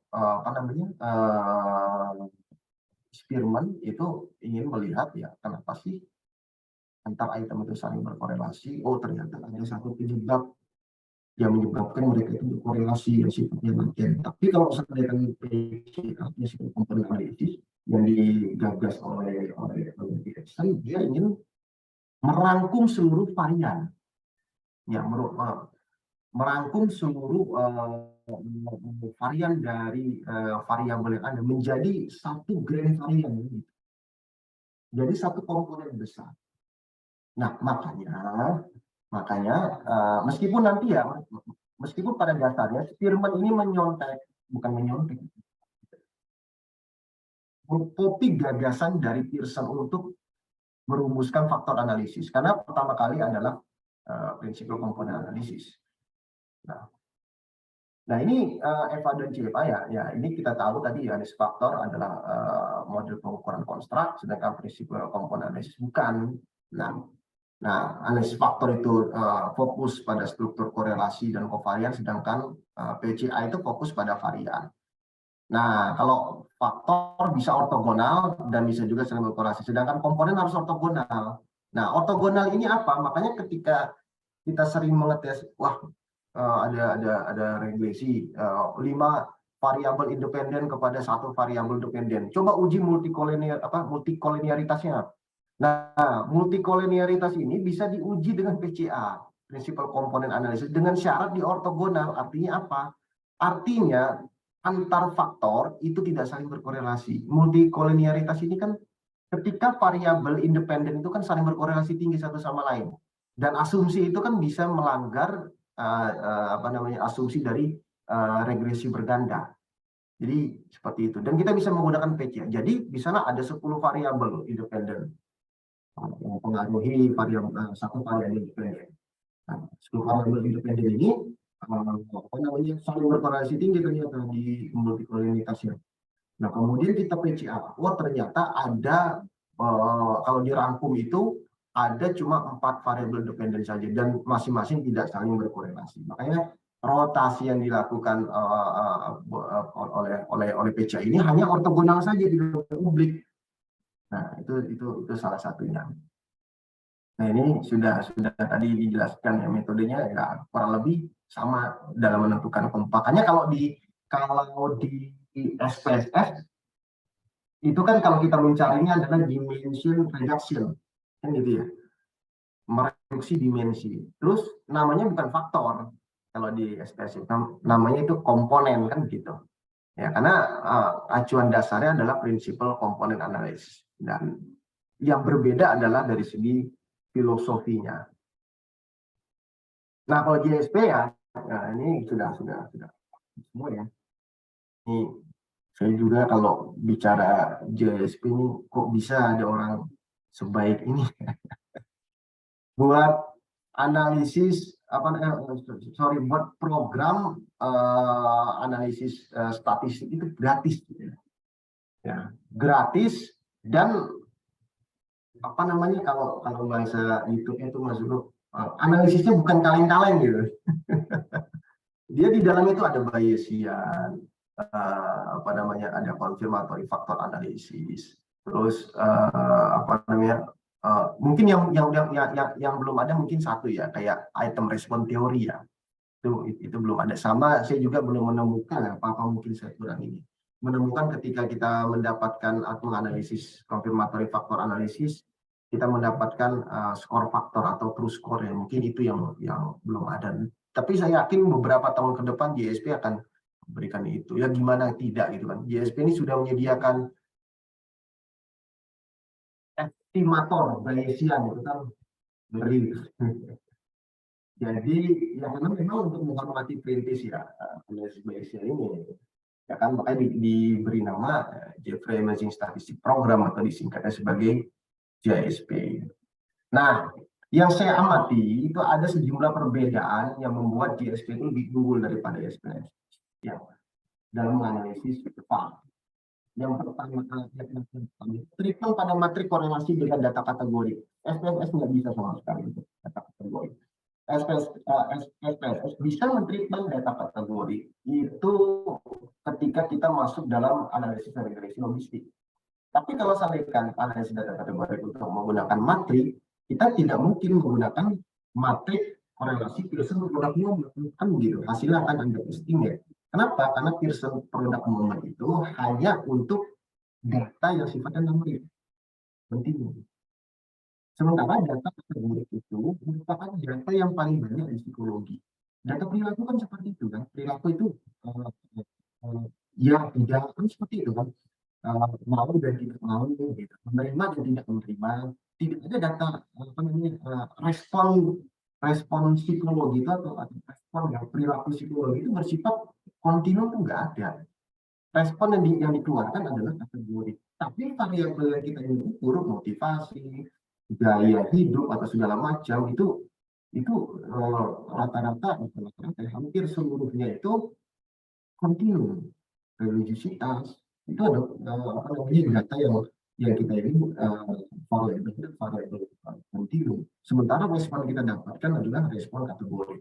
S3: Spearman itu ingin melihat ya kenapa sih antar item itu saling berkorelasi. Oh, ternyata ada satu penyebab yang menyebabkan mereka itu berkorelasi yang sifatnya laten. Tapi kalau misalkan PCA, prinsipal komponen analisis yang digagas oleh Pearson, dia ingin merangkum seluruh varian. Ya, merangkum seluruh varian dari variabel yang ada menjadi satu grand varian. Jadi satu komponen besar. Nah, makanya meskipun pada dasarnya Spearman ini mengkopi gagasan dari Pearson untuk merumuskan faktor analisis. Karena pertama kali adalah prinsipal komponen analisis. Nah ini Eva dan Cilepa ya ini kita tahu tadi ya, analisis faktor adalah model pengukuran konstruk, sedangkan prinsipal komponen analisis bukan. Nah, analisis faktor itu fokus pada struktur korelasi dan kovarian, sedangkan PCA itu fokus pada varian. Nah, kalau faktor bisa ortogonal dan bisa juga saling berkorelasi, sedangkan komponen harus ortogonal. Nah, ortogonal ini apa? Makanya ketika kita sering mengetes, wah ada regresi 5 variabel independen kepada satu variabel dependen. Coba uji multikoliniaritasnya. Nah, multikoliniaritas ini bisa diuji dengan PCA, prinsipal komponen analisis, dengan syarat di ortogonal. Artinya apa? Artinya antar faktor itu tidak saling berkorelasi. Multikoliniaritas ini kan ketika variabel independen itu kan saling berkorelasi tinggi satu sama lain. Dan asumsi itu kan bisa melanggar asumsi dari regresi berganda. Jadi seperti itu. Dan kita bisa menggunakan PCA. Jadi di sana ada 10 variabel independen yang mempengaruhi satu variabel independen. Nah, 10 variabel independen ini saling berkorelasi tinggi ternyata di multikolinitasnya. Nah, kemudian kita PCA. Wah, ternyata ada kalau dirangkum itu ada cuma 4 variabel dependen saja dan masing-masing tidak saling berkorelasi. Makanya rotasi yang dilakukan oleh PCA ini hanya ortogonal saja di publik. Nah, itu salah satunya. Nah, ini sudah tadi dijelaskan ya metodenya ya kurang lebih sama dalam menentukan kompak. Makanya kalau di SPSS itu kan kalau kita mencarinya adalah dimension reduction, kan gitu ya, mereduksi dimensi. Terus namanya bukan faktor kalau di SPSS, namanya itu komponen kan gitu. Ya, karena acuan dasarnya adalah prinsipal komponen analisis dan yang berbeda adalah dari segi filosofinya. Nah, kalau JSP ya, ini sudah semua ya. Ini saya juga kalau bicara JSP ini kok bisa ada orang sebaik ini buat analisis buat program analisis statistik itu gratis ya, gratis. Dan kalau bahasa YouTube itu Mas Zulu, analisisnya bukan kaleng-kaleng gitu. Dia di dalam itu ada Bayesian, ada confirmatory faktor analisis, terus Mungkin yang belum ada mungkin satu ya, kayak item respon teori ya, itu belum ada. Sama saya juga belum menemukan apa mungkin saya kurang ini menemukan ketika kita mendapatkan atau menganalisis confirmatory factor analisis, kita mendapatkan skor faktor atau true score ya, mungkin itu yang belum ada. Tapi saya yakin beberapa tahun ke depan JSP akan memberikan itu ya, gimana tidak gitu kan. JSP ini sudah menyediakan estimator Bayesian itu kan beri. Jadi ya memang untuk menghormati perintis ya analisis Bayesian ini ya kan, makanya diberi nama Jeffrey Imaging Statistics Program atau disingkatnya sebagai JSP. Nah, yang saya amati itu ada sejumlah perbedaan yang membuat JSP itu lebih unggul daripada SPSS ya, dalam menganalisis fakta. Yang pertama, treatment pada matrik korelasi dengan data kategori. SPSS nggak bisa sama sekali untuk data kategori. SPSS bisa men-treatment data kategori itu ketika kita masuk dalam analisis dan regresi logistik. Tapi kalau seandainya analisis data kategori untuk menggunakan matrik, kita tidak mungkin menggunakan matrik korelasi Pearson product moment kan gitu. Hasilnya akan Anda estimate. Kenapa? Karena Pearson product moment itu hanya untuk data yang sifatnya numerik, penting. Sementara data kategori itu merupakan data yang paling banyak di psikologi. Data perilaku kan seperti itu kan. Perilaku itu ya tidak kan seperti itu kan. Mau dan tidak mau, gitu. Menerima dan tidak menerima. Tidak ada data apa namanya respon psikologi itu atau respon ya, perilaku psikologi itu bersifat kontinu itu nggak ada. Respon yang dikeluarkan adalah kategori. Tapi variabel yang kita ingin ukur, motivasi, gaya hidup atau segala macam itu rata-rata hampir seluruhnya itu kontinu. Religiositas itu ada apa namanya data yang kita ini variabel kontinu. Sementara respon kita dapatkan adalah respon kategori.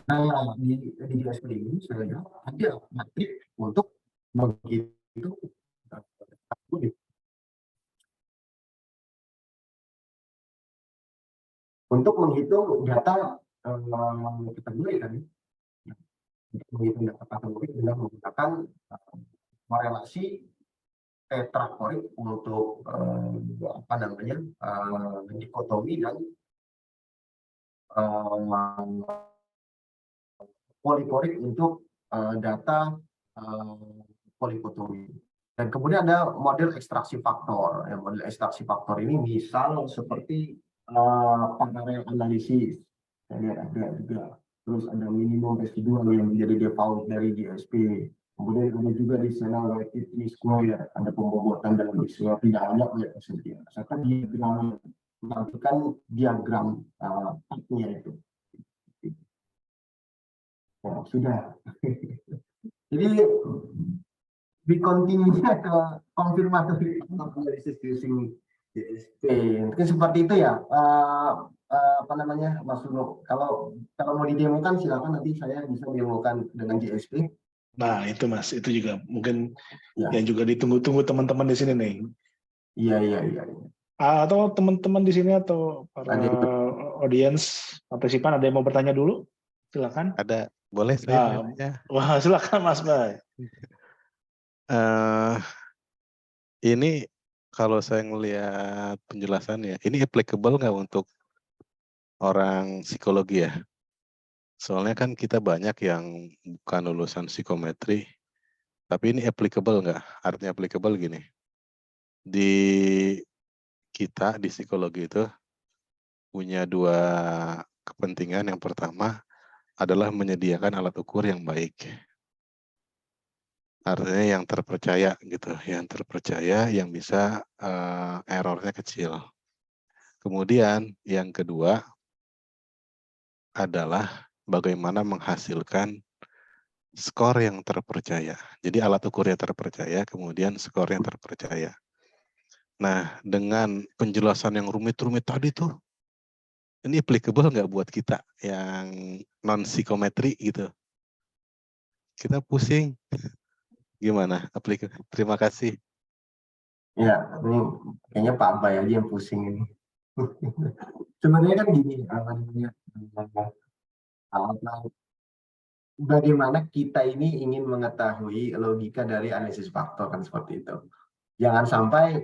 S3: Nah, di JSP ini saya lihat ada matrik untuk menghitung kategori. Untuk menghitung data kategori tadi, untuk menghitung data kategori dengan menggunakan korelasi tetrakorik untuk apa namanya dikotomi dan polikorik untuk data polikotomi. Dan kemudian ada model ekstraksi faktor. Model ekstraksi faktor ini misal seperti parallel analisis. Ada juga. Terus ada minimum residual yang menjadi default dari JSP. Kemudian ada juga di sana weighted square, ada pembobotan dalam square tidak hanya oleh SNP. Serta diagram menampilkan diagram partnya itu. Oh, sudah. Jadi we continue ke confirmatory analysis using JSP. Mungkin seperti itu ya. Apa namanya, Mas Uno. Kalau mau didemokan silakan, nanti saya bisa demokan dengan JSP.
S1: Nah, itu Mas, itu juga mungkin ya, yang juga ditunggu-tunggu teman-teman di sini nih.
S3: Iya.
S1: Atau teman-teman di sini atau para audiens partisipan ada yang mau bertanya dulu? Silakan.
S2: Ada, boleh saya bertanya?
S1: Wah, silakan Mas Bay.
S2: Ini kalau saya ngelihat penjelasannya, ini applicable nggak untuk orang psikologi ya? Soalnya kan kita banyak yang bukan lulusan psikometri, tapi ini applicable nggak? Artinya applicable gini, di kita di psikologi itu punya dua kepentingan. Yang pertama adalah menyediakan alat ukur yang baik. Artinya yang terpercaya gitu, yang terpercaya, yang bisa errornya kecil. Kemudian yang kedua adalah bagaimana menghasilkan skor yang terpercaya. Jadi alat ukurnya terpercaya, kemudian skor yang terpercaya. Nah, dengan penjelasan yang rumit-rumit tadi tuh, ini applicable nggak buat kita yang non-psikometri gitu? Kita pusing. Gimana? Terima kasih.
S3: Ya, ini kayaknya Pak Bay aja yang pusing ini. Sebenarnya kan gini, bagaimana kita ini ingin mengetahui logika dari analisis faktor kan seperti itu. Jangan sampai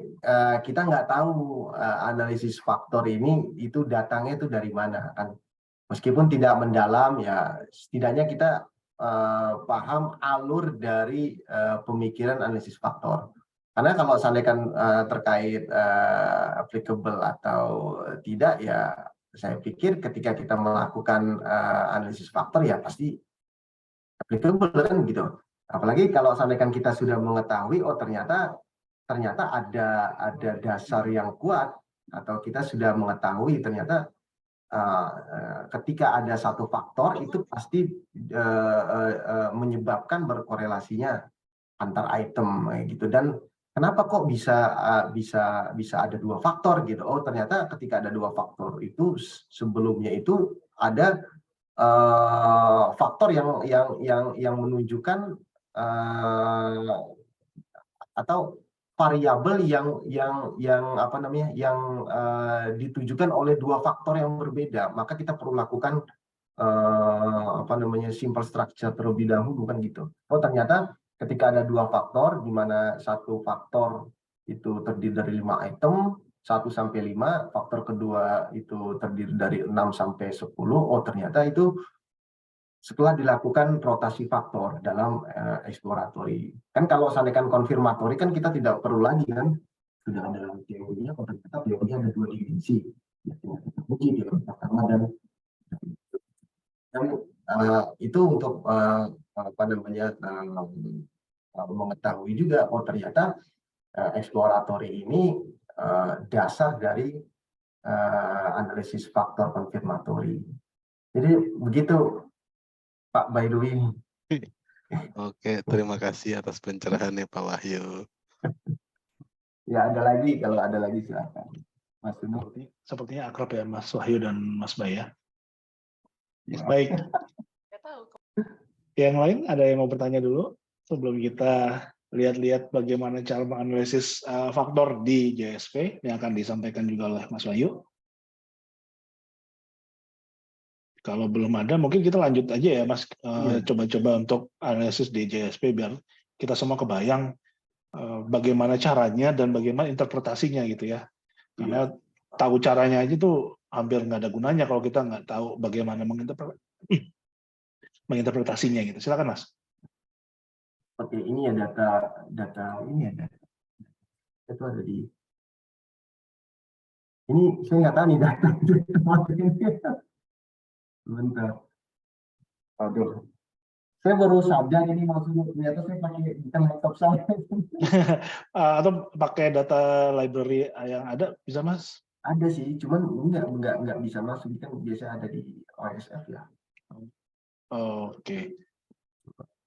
S3: kita nggak tahu analisis faktor ini itu datangnya itu dari mana kan. Meskipun tidak mendalam ya, setidaknya kita paham alur dari pemikiran analisis faktor. Karena kalau seandainya terkait applicable atau tidak ya, saya pikir ketika kita melakukan analisis faktor ya pasti applicable kan gitu. Apalagi kalau seandainya kita sudah mengetahui oh ternyata ada dasar yang kuat atau kita sudah mengetahui ternyata ketika ada satu faktor itu pasti menyebabkan berkorelasinya antar item gitu. Dan kenapa kok bisa ada dua faktor gitu? Oh ternyata ketika ada dua faktor itu sebelumnya itu ada faktor yang menunjukkan atau variabel yang apa namanya yang ditujukan oleh dua faktor yang berbeda, maka kita perlu lakukan apa namanya simple structure terlebih dahulu kan gitu. Oh ternyata ketika ada dua faktor di mana satu faktor itu terdiri dari 5 item 1 sampai 5, faktor kedua itu terdiri dari 6 sampai 10. Oh ternyata itu setelah dilakukan rotasi faktor dalam eksploratory. Kan kalau seandainya konfirmatori kan kita tidak perlu lagi kan, sudah ada teorinya, kalau ternyata teorinya ada dua dimensi. Ya, kita uji teori pertama dan itu untuk apa namanya mengetahui juga oh ternyata eksploratory ini dasar dari analisis faktor konfirmatori. Jadi begitu Pak Baidwi.
S2: Oke, terima kasih atas pencerahannya Pak Wahyu.
S3: Ya ada lagi, kalau ada lagi silakan. Mas Sunu.
S1: Sepertinya akrab ya Mas Wahyu dan Mas Bay ya. Baik. Yang lain ada yang mau bertanya dulu sebelum kita lihat-lihat bagaimana cara menganalisis faktor di JSP yang akan disampaikan juga oleh Mas Wahyu. Kalau belum ada, mungkin kita lanjut aja ya, Mas. Coba-coba untuk analisis di JSP biar kita semua kebayang bagaimana caranya dan bagaimana interpretasinya gitu ya. Karena tahu caranya aja tuh hampir nggak ada gunanya kalau kita nggak tahu bagaimana menginterpretasinya gitu. Silakan, Mas.
S3: Oke, ini ya data ini ya data. Itu ada di. Ini saya nggak tahu nih data itu ini. Bentar. Aduh. Saya baru sadar ini maksudnya ternyata saya pakai bukan laptop saya.
S1: Atau pakai data library yang ada bisa Mas?
S3: Ada sih, cuman nggak bisa masuk kan biasa ada di OSF ya.
S1: Oke.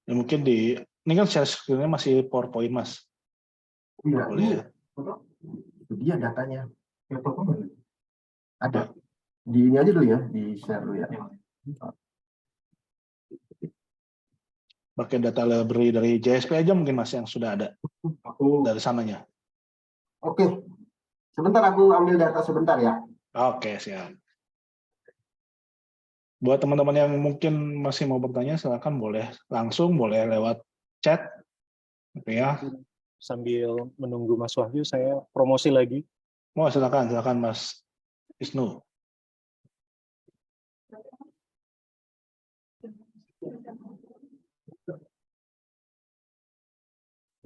S1: Ya, mungkin ini kan share screen-nya masih PowerPoint Mas.
S3: Iya,
S1: boleh ya.
S3: Itu dia datanya. Ada. Di ini aja dulu ya, di share dulu ya.
S1: Pakai data library dari JSP aja mungkin Mas yang sudah ada dari sananya.
S3: Oke. Sebentar aku ambil data sebentar ya.
S1: Oke, siap. Buat teman-teman yang mungkin masih mau bertanya, silakan boleh langsung, boleh lewat chat. Oke ya.
S4: Sambil menunggu Mas Wahyu, saya promosi lagi.
S1: Mau silakan Mas Wisnu.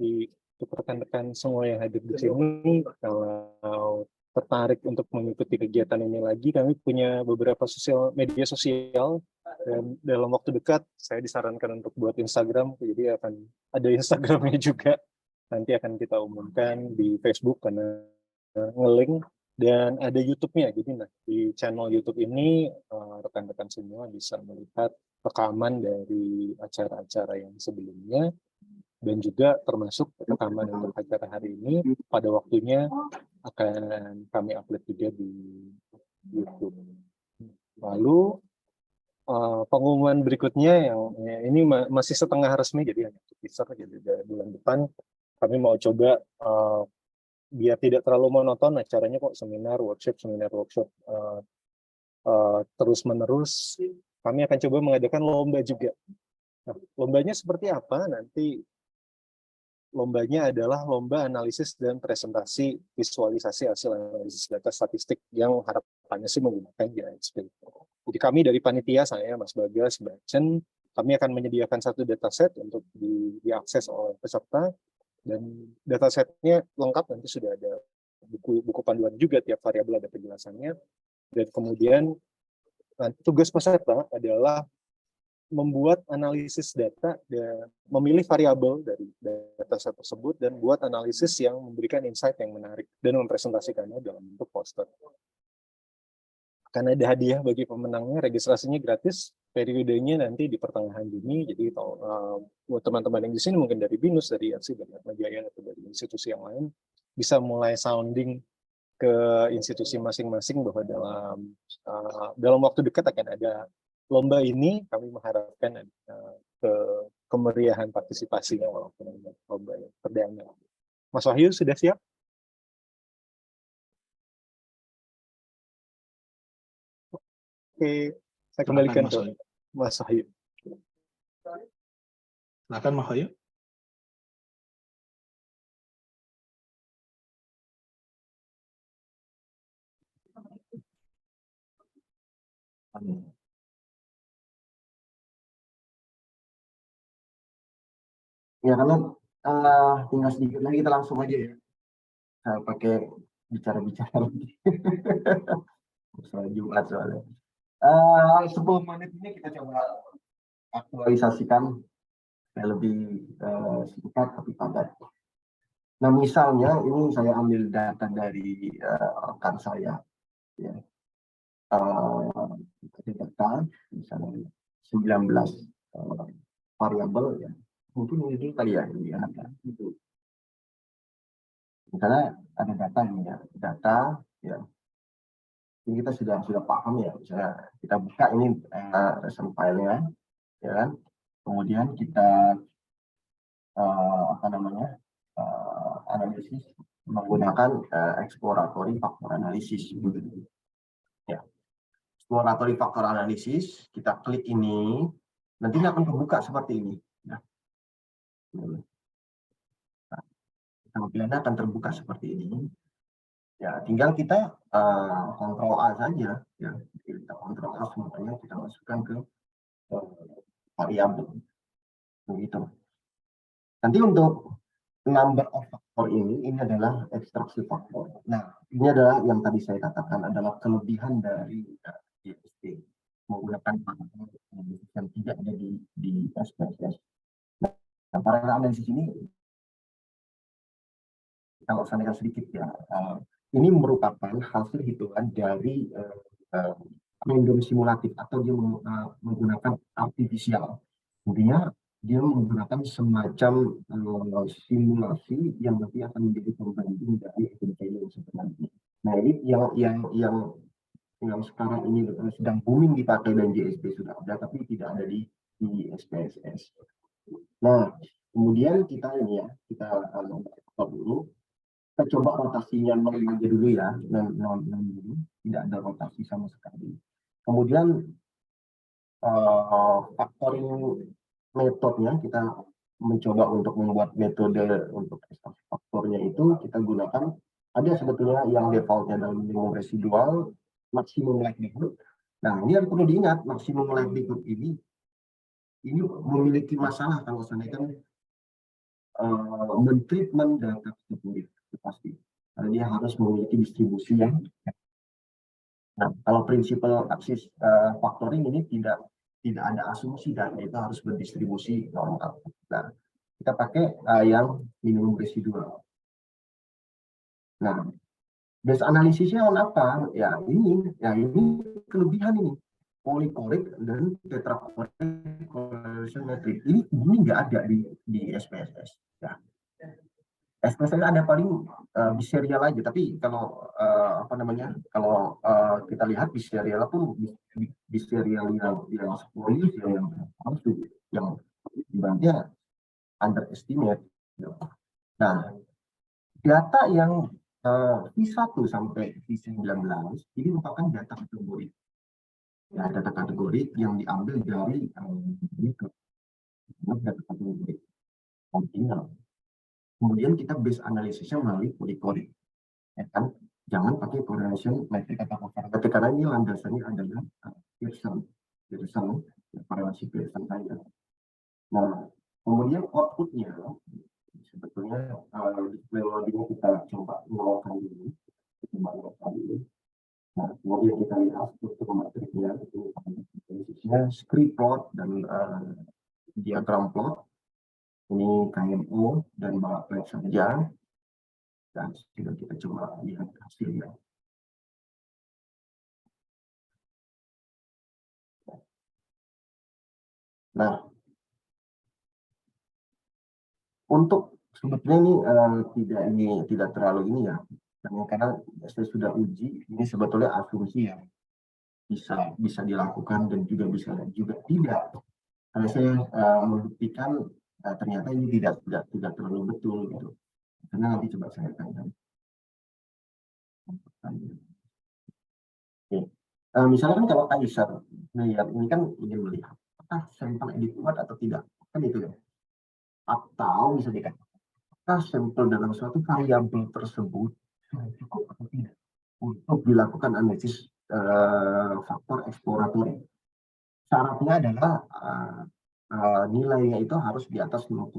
S4: Untuk rekan-rekan semua yang hadir di sini, kalau tertarik untuk mengikuti kegiatan ini lagi, kami punya beberapa media sosial, dan dalam waktu dekat saya disarankan untuk buat Instagram, jadi akan ada Instagramnya juga, nanti akan kita umumkan di Facebook karena nge-link, dan ada YouTube-nya, jadi di channel YouTube ini rekan-rekan semua bisa melihat rekaman dari acara-acara yang sebelumnya, dan juga termasuk rekaman untuk acara hari ini pada waktunya akan kami upload juga di YouTube. Lalu pengumuman berikutnya yang ini masih setengah resmi, jadi hanya teaser, jadi dari bulan depan kami mau coba biar tidak terlalu monoton acaranya kok seminar workshop terus menerus, kami akan coba mengadakan lomba juga. Nah, lombanya seperti apa? Nanti lombanya adalah lomba analisis dan presentasi visualisasi hasil analisis data statistik yang harapannya sih menggunakan GISP. Jadi kami dari panitia, saya, Mas Bagas, Bacen, kami akan menyediakan satu dataset untuk diakses oleh peserta, dan datasetnya lengkap, nanti sudah ada buku panduan juga, tiap variabel ada penjelasannya, dan kemudian tugas peserta adalah membuat analisis data dan memilih variabel dari dataset tersebut dan buat analisis yang memberikan insight yang menarik dan mempresentasikannya dalam bentuk poster. Karena ada hadiah bagi pemenangnya, registrasinya gratis, periodenya nanti di pertengahan Juni. Jadi buat teman-teman yang di sini mungkin dari BINUS, dari IATSI, dari Atma Jaya, atau dari institusi yang lain, bisa mulai sounding ke institusi masing-masing bahwa dalam waktu dekat akan ada lomba ini. Kami mengharapkan kemeriahan partisipasinya walaupun lomba yang perdana. Mas Wahyu sudah siap? Oke, saya kembalikan ke Mas Wahyu.
S1: Silakan Mas Wahyu.
S3: Ya, karena tinggal sedikit lagi kita langsung aja ya. Saya pakai bicara-bicara lagi. Soal Jumat soalnya. 10 menit ini kita coba aktualisasikan supaya lebih singkat tapi padat. Nah, misalnya ini saya ambil data dari rekan saya, ya. Data misalnya 19 variabel, ya. Mungkin ini kali ya, ini ada itu. Misalnya ada data ini ya, data ya. Ini kita sudah paham ya, misalnya kita buka ini result file-nya, ya kan. Kemudian kita analisis menggunakan exploratory factor analysis. Ya. Exploratory factor analysis, kita klik ini, nanti akan terbuka seperti ini. Ya. Nah, tampilannya akan terbuka seperti ini. Ya, tinggal kita kontrol A saja, ya. Kita kontrol A semuanya, kita masukkan ke variabel. Begitu. Nanti untuk number of factor ini adalah ekstraksi faktor. Nah, ini adalah yang tadi saya katakan adalah kelebihan dari GISP menggunakan faktor yang tidak ada di SPSS. Nah, para analisis ini kalau saya sedikit ya, ini merupakan hasil hitungan dari random simulatif atau dia menggunakan artifisial. Intinya dia menggunakan semacam simulasi yang nanti akan menjadi pembanding dari evidence sebenarnya. Nah, ini yang sekarang ini sedang booming dipakai dan GISP sudah ada, tapi tidak ada di SPSS. Nah, kemudian kita ini ya, kita dulu. Kita coba rotasinya 0 aja dulu ya, 0 dulu, tidak ada rotasi sama sekali. Kemudian factoring metodenya kita mencoba untuk membuat metode untuk ekstraksi faktornya itu kita gunakan, ada sebetulnya yang defaultnya dalam minimum residual, maksimum likelihood. Nah, ini yang perlu diingat, maksimum likelihood ini memiliki masalah kalau seandainya men-treatment data tersebut. Pasti karena dia harus memiliki distribusi yang kalau prinsipal aksis factoring ini tidak ada asumsi data itu harus berdistribusi normal. Nah, kita pakai yang minimum residual. Nah, base analisisnya apa? Ya ini kelebihan ini polychoric dan tetrachoric correlation matrix. Ini nggak ada di SPSS. Ya. SPSS ada paling biserial aja, tapi kalau kalau kita lihat biserial pun biserial yang spoiler yang harus yang ibaratnya underestimate. Nah, data yang V1 sampai V19 ini merupakan data kategori. Ya, data kategori yang diambil dari data kategori original. Kemudian kita base analisisnya melalui polycoding. Ya kan? Jangan pakai correlation metric atau covariance karena ini landasannya adalah Pearson, korelasi Pearson saja. Nah, kemudian outputnya sebetulnya display loading kita coba nolkan dulu. Nah, kemudian kita lihat struktur matriknya, analisisnya script plot dan diagram plot. Ini KMO dan bawah plate saja. Dan sudah kita coba lihat hasilnya. Nah, untuk sebetulnya ini tidak terlalu ini ya, karena saya sudah uji, ini sebetulnya asumsi yang bisa dilakukan dan juga bisa tidak. Karena saya membuktikan ternyata ini tidak terlalu betul gitu. Karena nanti coba saya tanya. Oke. Misalkan kalau Kaiser, ini kan ingin melihat apakah sampel edit kuat atau tidak, kan itu ya. Atau bisa dikatakan apakah sampel dalam suatu variabel tersebut cukup atau tidak untuk dilakukan analisis faktor eksploratori. Syaratnya adalah nilainya itu harus di atas 0,5.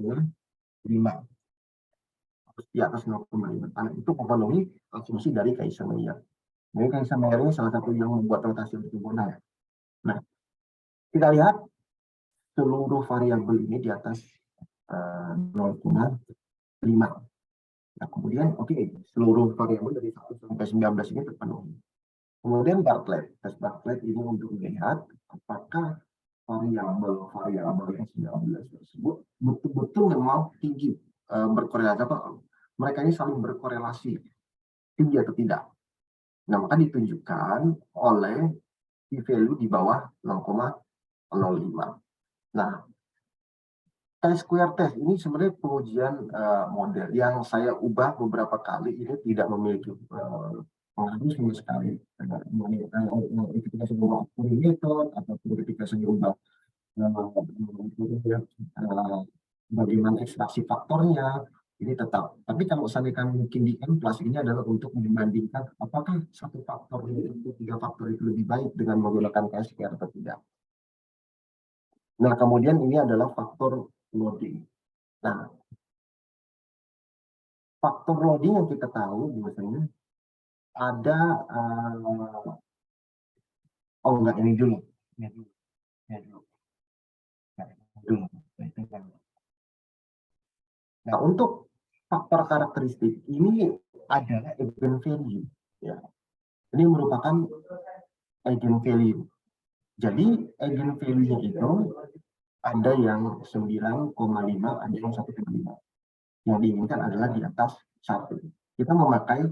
S3: Harus di atas 0,5. Karena itu memenuhi asumsi dari Kaiser Meyer. Jadi Kaiser Meyer ini salah satu yang membuat rotasi ortogonal. Nah, kita lihat seluruh variabel ini di atas 0,5. Nah, kemudian seluruh variabel dari 1 sampai 19 ini terpenuhi. Kemudian Bartlett, tes Bartlett ini untuk melihat apakah variabel yang 19 tersebut betul-betul memang tinggi berkorelasi, mereka ini saling berkorelasi tinggi atau tidak. Nah, maka ditunjukkan oleh p-value di bawah 0,05. Nah, chi-square test ini sebenarnya pengujian model yang saya ubah beberapa kali, ini tidak memiliki pengaruh sama sekali. Ketika saya ubah method ataupun ketika saya ubah bagaimana ekstraksi faktornya, ini tetap. Tapi kalau misalnya mungkin di N plus ini adalah untuk membandingkan apakah satu faktor itu 3 faktor itu lebih baik dengan menggunakan chi-square atau tidak. Nah, kemudian ini adalah faktor loading. Nah, faktor loading yang kita tahu biasanya ada ini dulu. Nah, untuk faktor karakteristik ini adalah eigenvalue. Ya. Ini merupakan eigenvalue. Jadi eigenvalue-nya itu ada yang 9,5, ada yang 1,5. Yang diinginkan adalah di atas 1. Kita memakai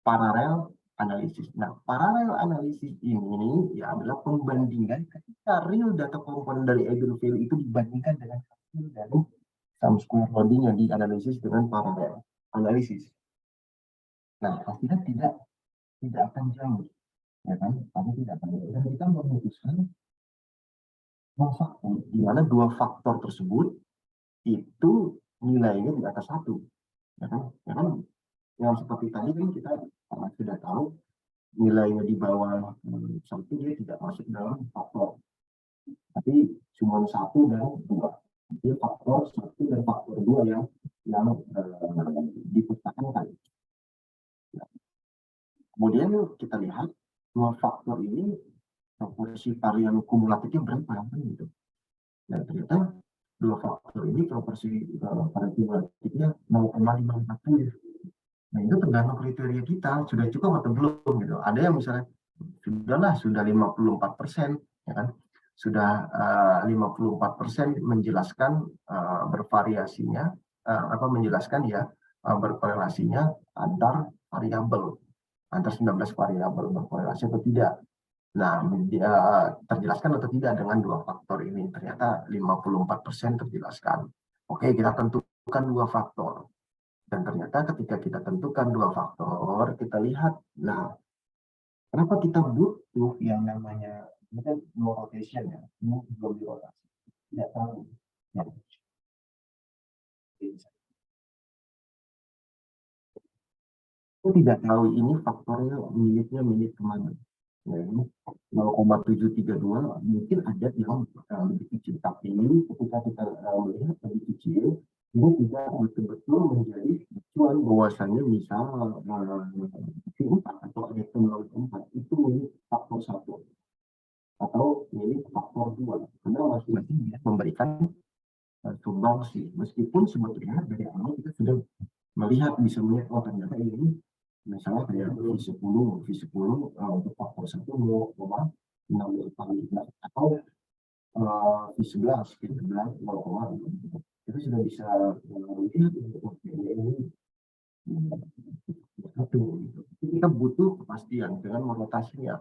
S3: paralel analisis. Nah, paralel analisis ini ya adalah pembandingan ketika real data komponen dari eigenvalue itu dibandingkan dengan hasil dari sum square loading yang dianalisis dengan paralel analisis. Nah, hasilnya tidak akan jauh, ya kan? Tapi tidak akan jauh. Dan kita memutuskan faktor, di mana 2 faktor tersebut itu nilainya di atas 1, ya kan? Ya kan? Yang seperti tadi kan kita sudah tahu nilainya di bawah 1 dia tidak masuk dalam faktor, tapi cuma 1 dan 2. Jadi faktor 1 dan faktor 2 yang dipertahankan. Kemudian kita lihat 2 faktor ini proporsi varian kumulatifnya berapa gitu. Nah, ternyata 2 faktor ini proporsi varian kumulatifnya 0,540. Nah, itu tergantung kriteria kita sudah cukup atau belum gitu. Ada yang misalnya sudah 54%, ya kan? Sudah 54% menjelaskan bervariasinya atau menjelaskan ya berkorelasinya antar variabel, antar 19 variabel berkorelasi atau tidak. Nah, terjelaskan atau tidak dengan 2 faktor ini. Ternyata 54% terjelaskan. Oke, kita tentukan 2 faktor. Dan ternyata ketika kita tentukan dua faktor, kita lihat, nah kenapa kita butuh yang namanya mungkin no rotation ya, ini belum dirotasi, tidak tahu. Ya. Aku tidak tahu ini faktornya milik kemana. Ya, 0,732 mungkin ada yang lebih kecil, tapi ketika kita melihat lebih kecil, ini tidak betul-betul menjadi acuan bahwasannya misal Q4 atau ada 0,4 itu milik faktor 1 atau milik faktor 2, karena masing-masing bisa memberikan sumbangsi, meskipun sebetulnya dari awal kita sudah bisa melihat oh ternyata ini misalnya kayak V10 untuk faktor 1 0,6 atau V11 kita bilang 0,6, kita sudah bisa melihat untuk ini satu gitu. Kita butuh kepastian dengan merotasinya,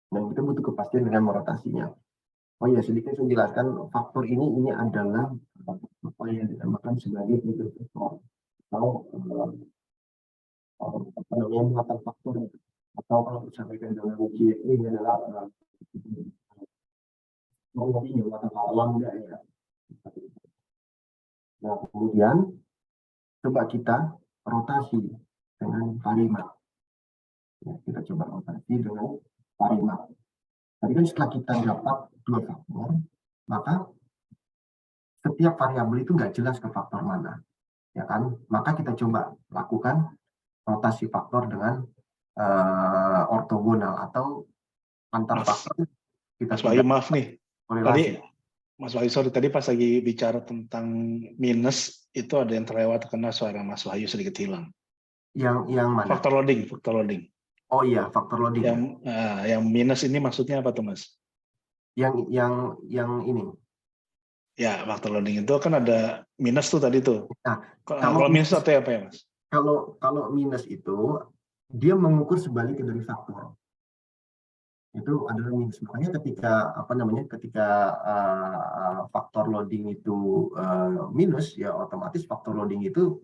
S3: dan kita butuh kepastian dengan merotasinya. Oh ya, sedikit saya jelaskan faktor ini adalah apa yang dinamakan sebagai indikator atau apa namanya muatan faktor, atau kalau disampaikan dalam GFE ini adalah muatan lambda ya. Nah kemudian coba kita rotasi dengan varimat. Ya, kita coba rotasi dengan varimat. Tadi kan setelah kita dapat dua faktor, maka setiap variabel itu nggak jelas ke faktor mana, ya kan? Maka kita coba lakukan rotasi faktor dengan ortogonal atau antar faktor.
S1: Mas Wahyu, maaf nih. Tadi Mas Wahyu, sorry, tadi pas lagi bicara tentang minus itu ada yang terlewat karena suara Mas Wahyu sedikit hilang.
S3: Yang mana?
S1: Faktor loading.
S3: Oh iya, faktor loading.
S1: Yang minus ini maksudnya apa tuh, Mas?
S3: Yang ini.
S1: Ya, faktor loading itu kan ada minus tuh tadi tuh.
S3: Nah,
S1: kalau minus itu apa ya, Mas?
S3: Kalau minus itu dia mengukur sebalik dari faktor. Itu adalah minus. Makanya ketika faktor loading itu minus, ya otomatis faktor loading itu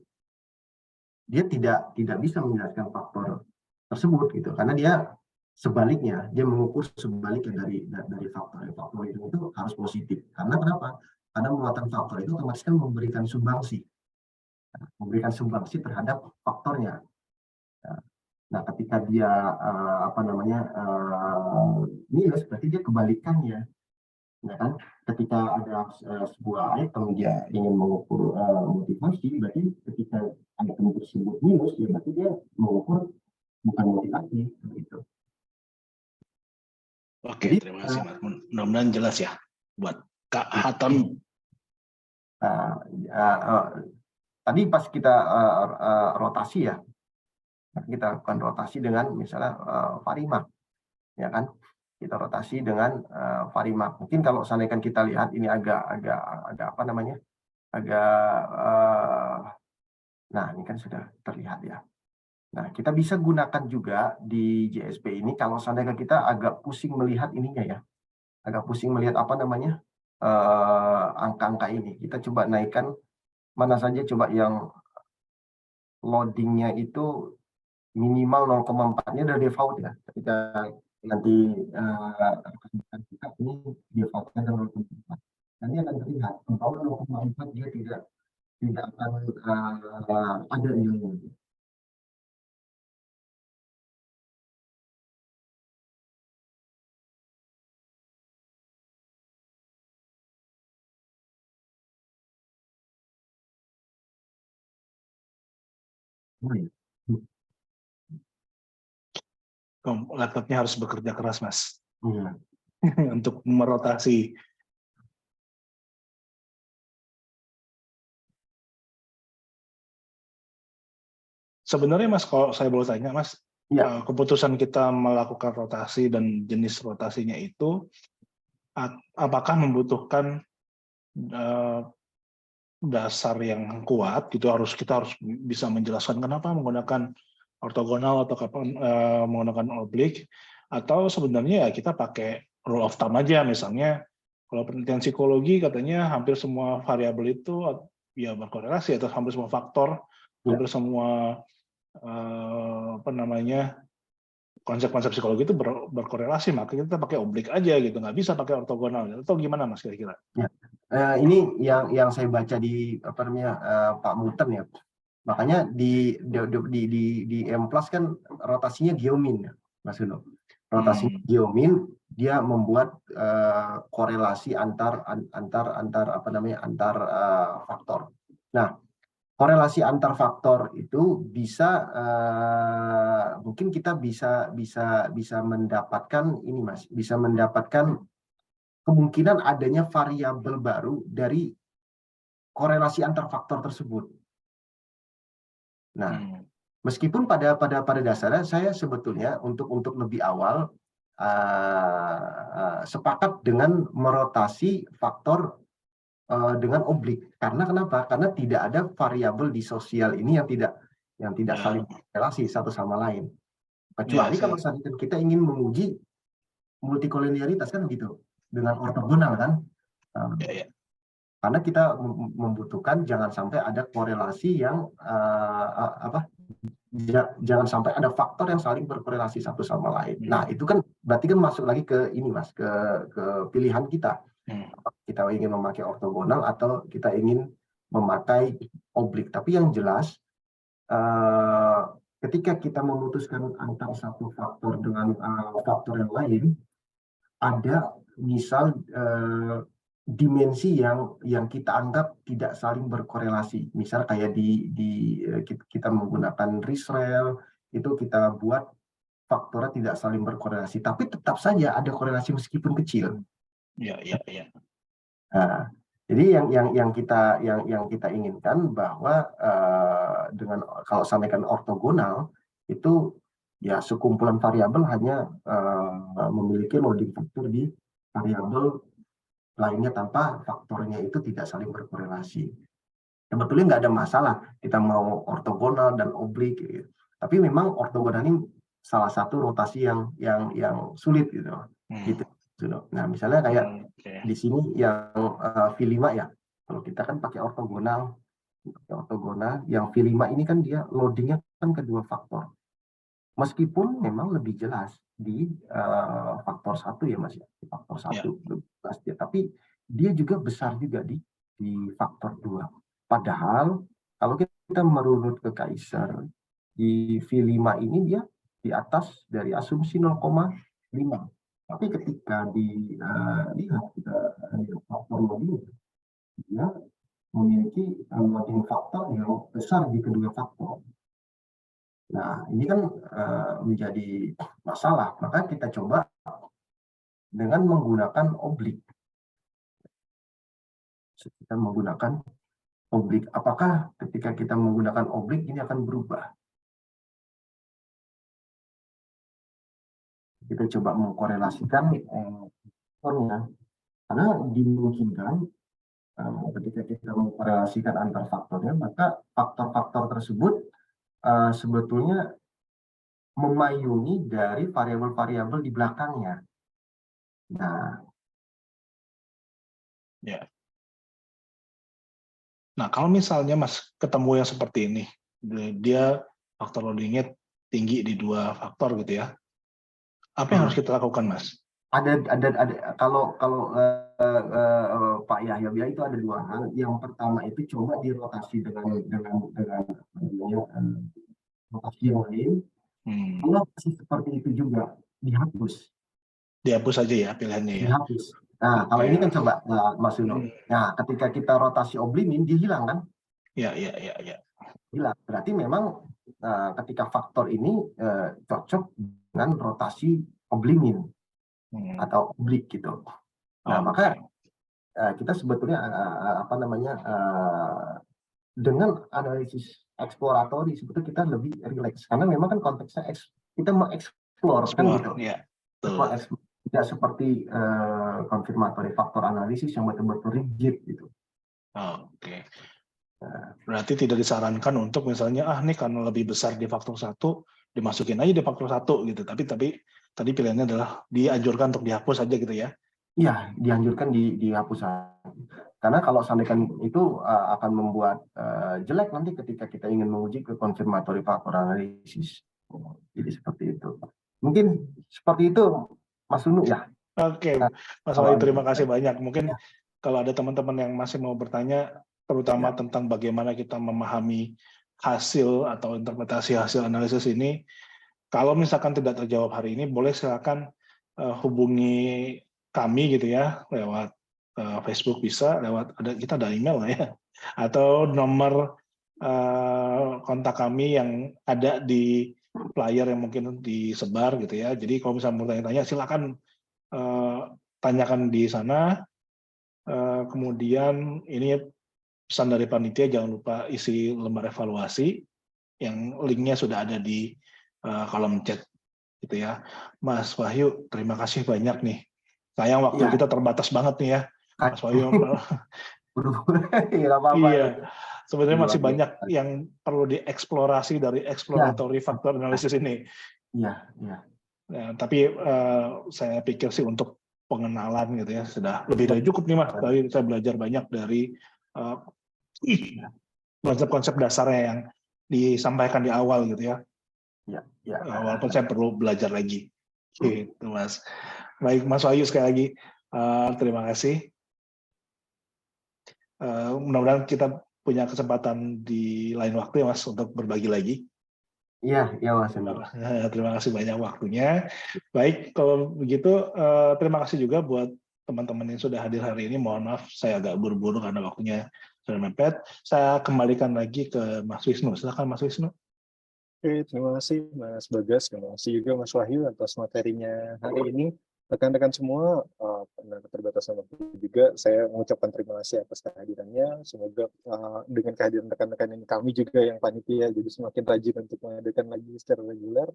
S3: dia tidak bisa menjelaskan faktor tersebut gitu, karena dia sebaliknya, dia mengukur sebaliknya dari faktor itu harus positif. Karena kenapa? Karena muatan faktor itu otomatis kan memberikan sumbangsi terhadap faktornya. Nah, ketika dia minus, berarti dia kebalikannya, ya kan? Ketika ada sebuah item dia ingin mengukur motivasi, berarti ketika item tersebut minus, ya berarti dia mengukur bukan motivasi, begitu.
S1: Oke, terima kasih, Mas. Mudah-mudahan jelas ya buat Kak Haton.
S3: Tadi pas kita rotasi ya, kita lakukan rotasi dengan misalnya varimat, ya kan? Kita rotasi dengan varimat. Mungkin kalau seandainya kita lihat ini agak apa namanya? Nah ini kan sudah terlihat ya. Nah, kita bisa gunakan juga di JSP ini kalau seandainya kita agak pusing melihat ininya ya. Agak pusing melihat apa namanya? Angka-angka ini. Kita coba naikkan mana saja coba yang loadingnya itu minimal 0,4-nya dari default ya. Ketika nanti ini defaultnya adalah 0,4. Nanti akan terlihat bahwa 0,4 dia tidak akan ada nilainya.
S1: Laptopnya harus bekerja keras, Mas.
S3: Iya.
S1: Untuk merotasi. Sebenarnya, Mas, kalau saya boleh tanya, Mas, ya, keputusan kita melakukan rotasi dan jenis rotasinya itu apakah membutuhkan dasar yang kuat gitu, kita harus bisa menjelaskan kenapa menggunakan ortogonal atau menggunakan oblique, atau sebenarnya ya kita pakai rule of thumb aja. Misalnya kalau penelitian psikologi katanya hampir semua variabel itu ya berkorelasi atau hampir semua faktor hampir semua konsep-konsep psikologi itu berkorelasi, makanya kita pakai oblik aja gitu, nggak bisa pakai ortogonal. Atau gimana Mas kira-kira?
S3: Ya. Ini yang saya baca di Pak Muten ya. Makanya di M+ kan rotasinya geomin ya, Mas Uno. Rotasinya geomin, dia membuat korelasi antar faktor. Nah, korelasi antar faktor itu bisa mungkin kita bisa mendapatkan ini Mas, bisa mendapatkan kemungkinan adanya variabel baru dari korelasi antar faktor tersebut. Nah, meskipun pada dasarnya saya sebetulnya untuk lebih awal sepakat dengan merotasi faktor dengan oblik. Karena kenapa? Karena tidak ada variabel di sosial ini yang tidak saling berrelasi satu sama lain. Kecuali kalau kita ingin menguji multikolonialitas kan gitu dengan ortogonal kan. Karena kita membutuhkan jangan sampai ada korelasi yang jangan sampai ada faktor yang saling berkorelasi satu sama lain. Nah, itu kan berarti kan masuk lagi ke ini Mas, ke pilihan kita. Kita ingin memakai ortogonal atau kita ingin memakai oblik. Tapi yang jelas ketika kita memutuskan antara satu faktor dengan faktor yang lain, ada misal dimensi yang kita anggap tidak saling berkorelasi. Misal kayak kita menggunakan Riesrel, itu kita buat faktornya tidak saling berkorelasi, tapi tetap saja ada korelasi meskipun kecil.
S1: Iya.
S3: Nah, jadi yang kita inginkan bahwa dengan kalau sampaikan ortogonal itu ya sekumpulan variabel hanya memiliki loading faktor di variabel lainnya tanpa faktornya itu tidak saling berkorelasi. Sebetulnya nggak ada masalah kita mau ortogonal dan oblik, gitu. Tapi memang ortogonal ini salah satu rotasi yang sulit gitu. Nah, misalnya kayak di sini yang V5 ya. Kalau kita kan pakai ortogonal, yang V5 ini kan dia loadingnya kan kedua faktor. Meskipun memang lebih jelas di faktor 1 ya Mas ya, di faktor 1 jelas dia, tapi dia juga besar juga di faktor 2. Padahal kalau kita merunut ke Kaiser di V5 ini dia di atas dari asumsi 0,5. Tapi ketika dilihat faktor loading, dia memiliki loading faktor yang besar di kedua faktor. Nah, ini kan menjadi masalah. Maka kita coba dengan menggunakan oblik. Kita menggunakan oblik. Apakah ketika kita menggunakan oblik ini akan berubah? Kita coba mengkorelasikan faktornya. Karena dimungkinkan ketika kita mengkorelasikan antar faktornya, maka faktor-faktor tersebut sebetulnya memayungi dari variabel-variabel di belakangnya.
S1: Nah, kalau misalnya Mas ketemu yang seperti ini, dia faktor loadingnya tinggi di dua faktor gitu ya, apa yang harus kita lakukan, Mas?
S3: Ada kalau Pak Yahya bilang itu ada dua hal. Yang pertama itu coba dirotasi dengan rotasi yang lain. Kalau masih seperti itu juga dihapus.
S1: Dihapus aja ya pilihannya ya.
S3: Dihapus. Nah, kalau ini kan coba Mas Uno. Nah, ketika kita rotasi oblimin dia hilang kan?
S1: Iya.
S3: Hilang. Berarti memang ketika faktor ini cocok dengan rotasi oblimin atau oblik gitu. Nah, maka kita sebetulnya dengan analisis eksploratori sebetulnya kita lebih rileks karena memang kan konteksnya kita mengeksplor kan gitu.
S1: Ya.
S3: Tidak seperti konfirmatori faktor analisis yang betul-betul rigid gitu.
S1: Oke. Berarti tidak disarankan untuk misalnya nih karena lebih besar di faktor 1 dimasukin aja di faktor 1 gitu. Tapi tadi pilihannya adalah dianjurkan untuk dihapus aja gitu ya.
S3: Iya, dianjurkan dihapus. Karena kalau seandainya itu akan membuat jelek nanti ketika kita ingin menguji ke confirmatory factor analysis. Jadi seperti itu. Mungkin seperti itu, Mas Unu ya.
S1: Oke,
S3: Nah,
S1: Mas
S3: kalau
S1: Wahyu,
S3: ada
S1: terima kasih banyak. Mungkin
S3: ya,
S1: kalau ada teman-teman yang masih mau bertanya, terutama
S3: ya,
S1: tentang bagaimana kita memahami hasil atau interpretasi hasil analisis ini, kalau misalkan tidak terjawab hari ini, boleh silakan hubungi kami gitu ya, lewat Facebook bisa, lewat kita ada email lah ya, atau nomor kontak kami yang ada di flyer yang mungkin disebar gitu ya. Jadi kalau misalnya mau tanya-tanya, silakan tanyakan di sana. Kemudian ini pesan dari panitia, jangan lupa isi lembar evaluasi yang linknya sudah ada di kolom chat gitu ya. Mas Wahyu, terima kasih banyak nih. Sayang waktu
S3: ya.
S1: kita terbatas banget nih ya, Mas Wahyu.
S3: Nggak apa-apa ya.
S1: Iya, sebenarnya
S3: Luar
S1: masih banyak
S3: biasa.
S1: yang perlu dieksplorasi dari
S3: Ya,
S1: exploratory factor analysis ini.
S3: iya, iya.
S1: Ya, tapi saya pikir sih untuk pengenalan gitu ya sudah lebih
S3: Ya,
S1: dari cukup nih Mas. Tadi saya belajar banyak dari konsep-konsep dasarnya yang disampaikan di awal gitu ya.
S3: ya, ya.
S1: Walaupun saya perlu belajar lagi. Gitu Mas. Baik Mas Wahyu, sekali lagi terima kasih. Mudah-mudahan kita punya kesempatan di lain waktu ya Mas untuk berbagi lagi.
S3: Iya, iya Mas Unu.
S1: Terima kasih banyak waktunya. Baik, kalau begitu terima kasih juga buat teman-teman yang sudah hadir hari ini. Mohon maaf saya agak buru-buru karena waktunya sudah mepet. Saya kembalikan lagi ke Mas Wisnu. Silakan Mas Wisnu.
S4: Oke, terima kasih Mas Bagas, terima kasih juga Mas Wahyu atas materinya hari ini. Rekan-rekan semua, karena keterbatasan waktu juga, saya mengucapkan terima kasih atas kehadirannya. Semoga dengan kehadiran rekan-rekan ini kami juga yang panitia jadi semakin rajin untuk mengadakan lagi secara reguler.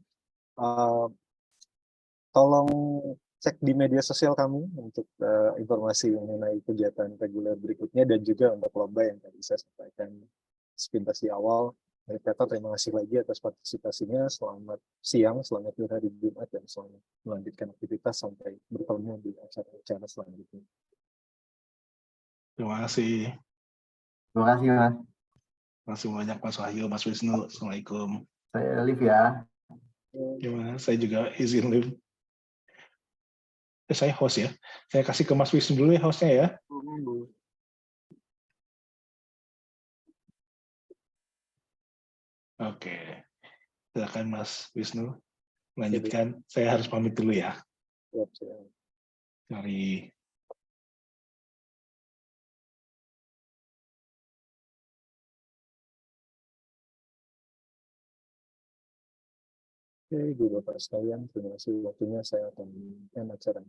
S4: Tolong cek di media sosial kami untuk informasi mengenai kegiatan reguler berikutnya dan juga untuk lomba yang tadi saya sampaikan sepintas di awal. Mereka terima kasih lagi atas partisipasinya. Selamat siang, selamat hari Jumat, dan selamat melanjutkan aktivitas sampai bertemu di acara-acara selanjutnya.
S1: Terima kasih.
S3: Terima kasih Mas.
S1: Terima kasih banyak Mas Wahyu, Mas Wisnu. Assalamualaikum.
S3: Saya live ya.
S1: Ya, saya juga izin live. Saya host ya. Saya kasih ke Mas Wisnu dulu ya hostnya ya. Oke. Silakan Mas Wisnu. Lanjutkan. Saya harus pamit dulu ya. Mari.
S4: Oke, Ibu Bapak sekalian, terima kasih waktunya. Saya akan mengakhiri acara.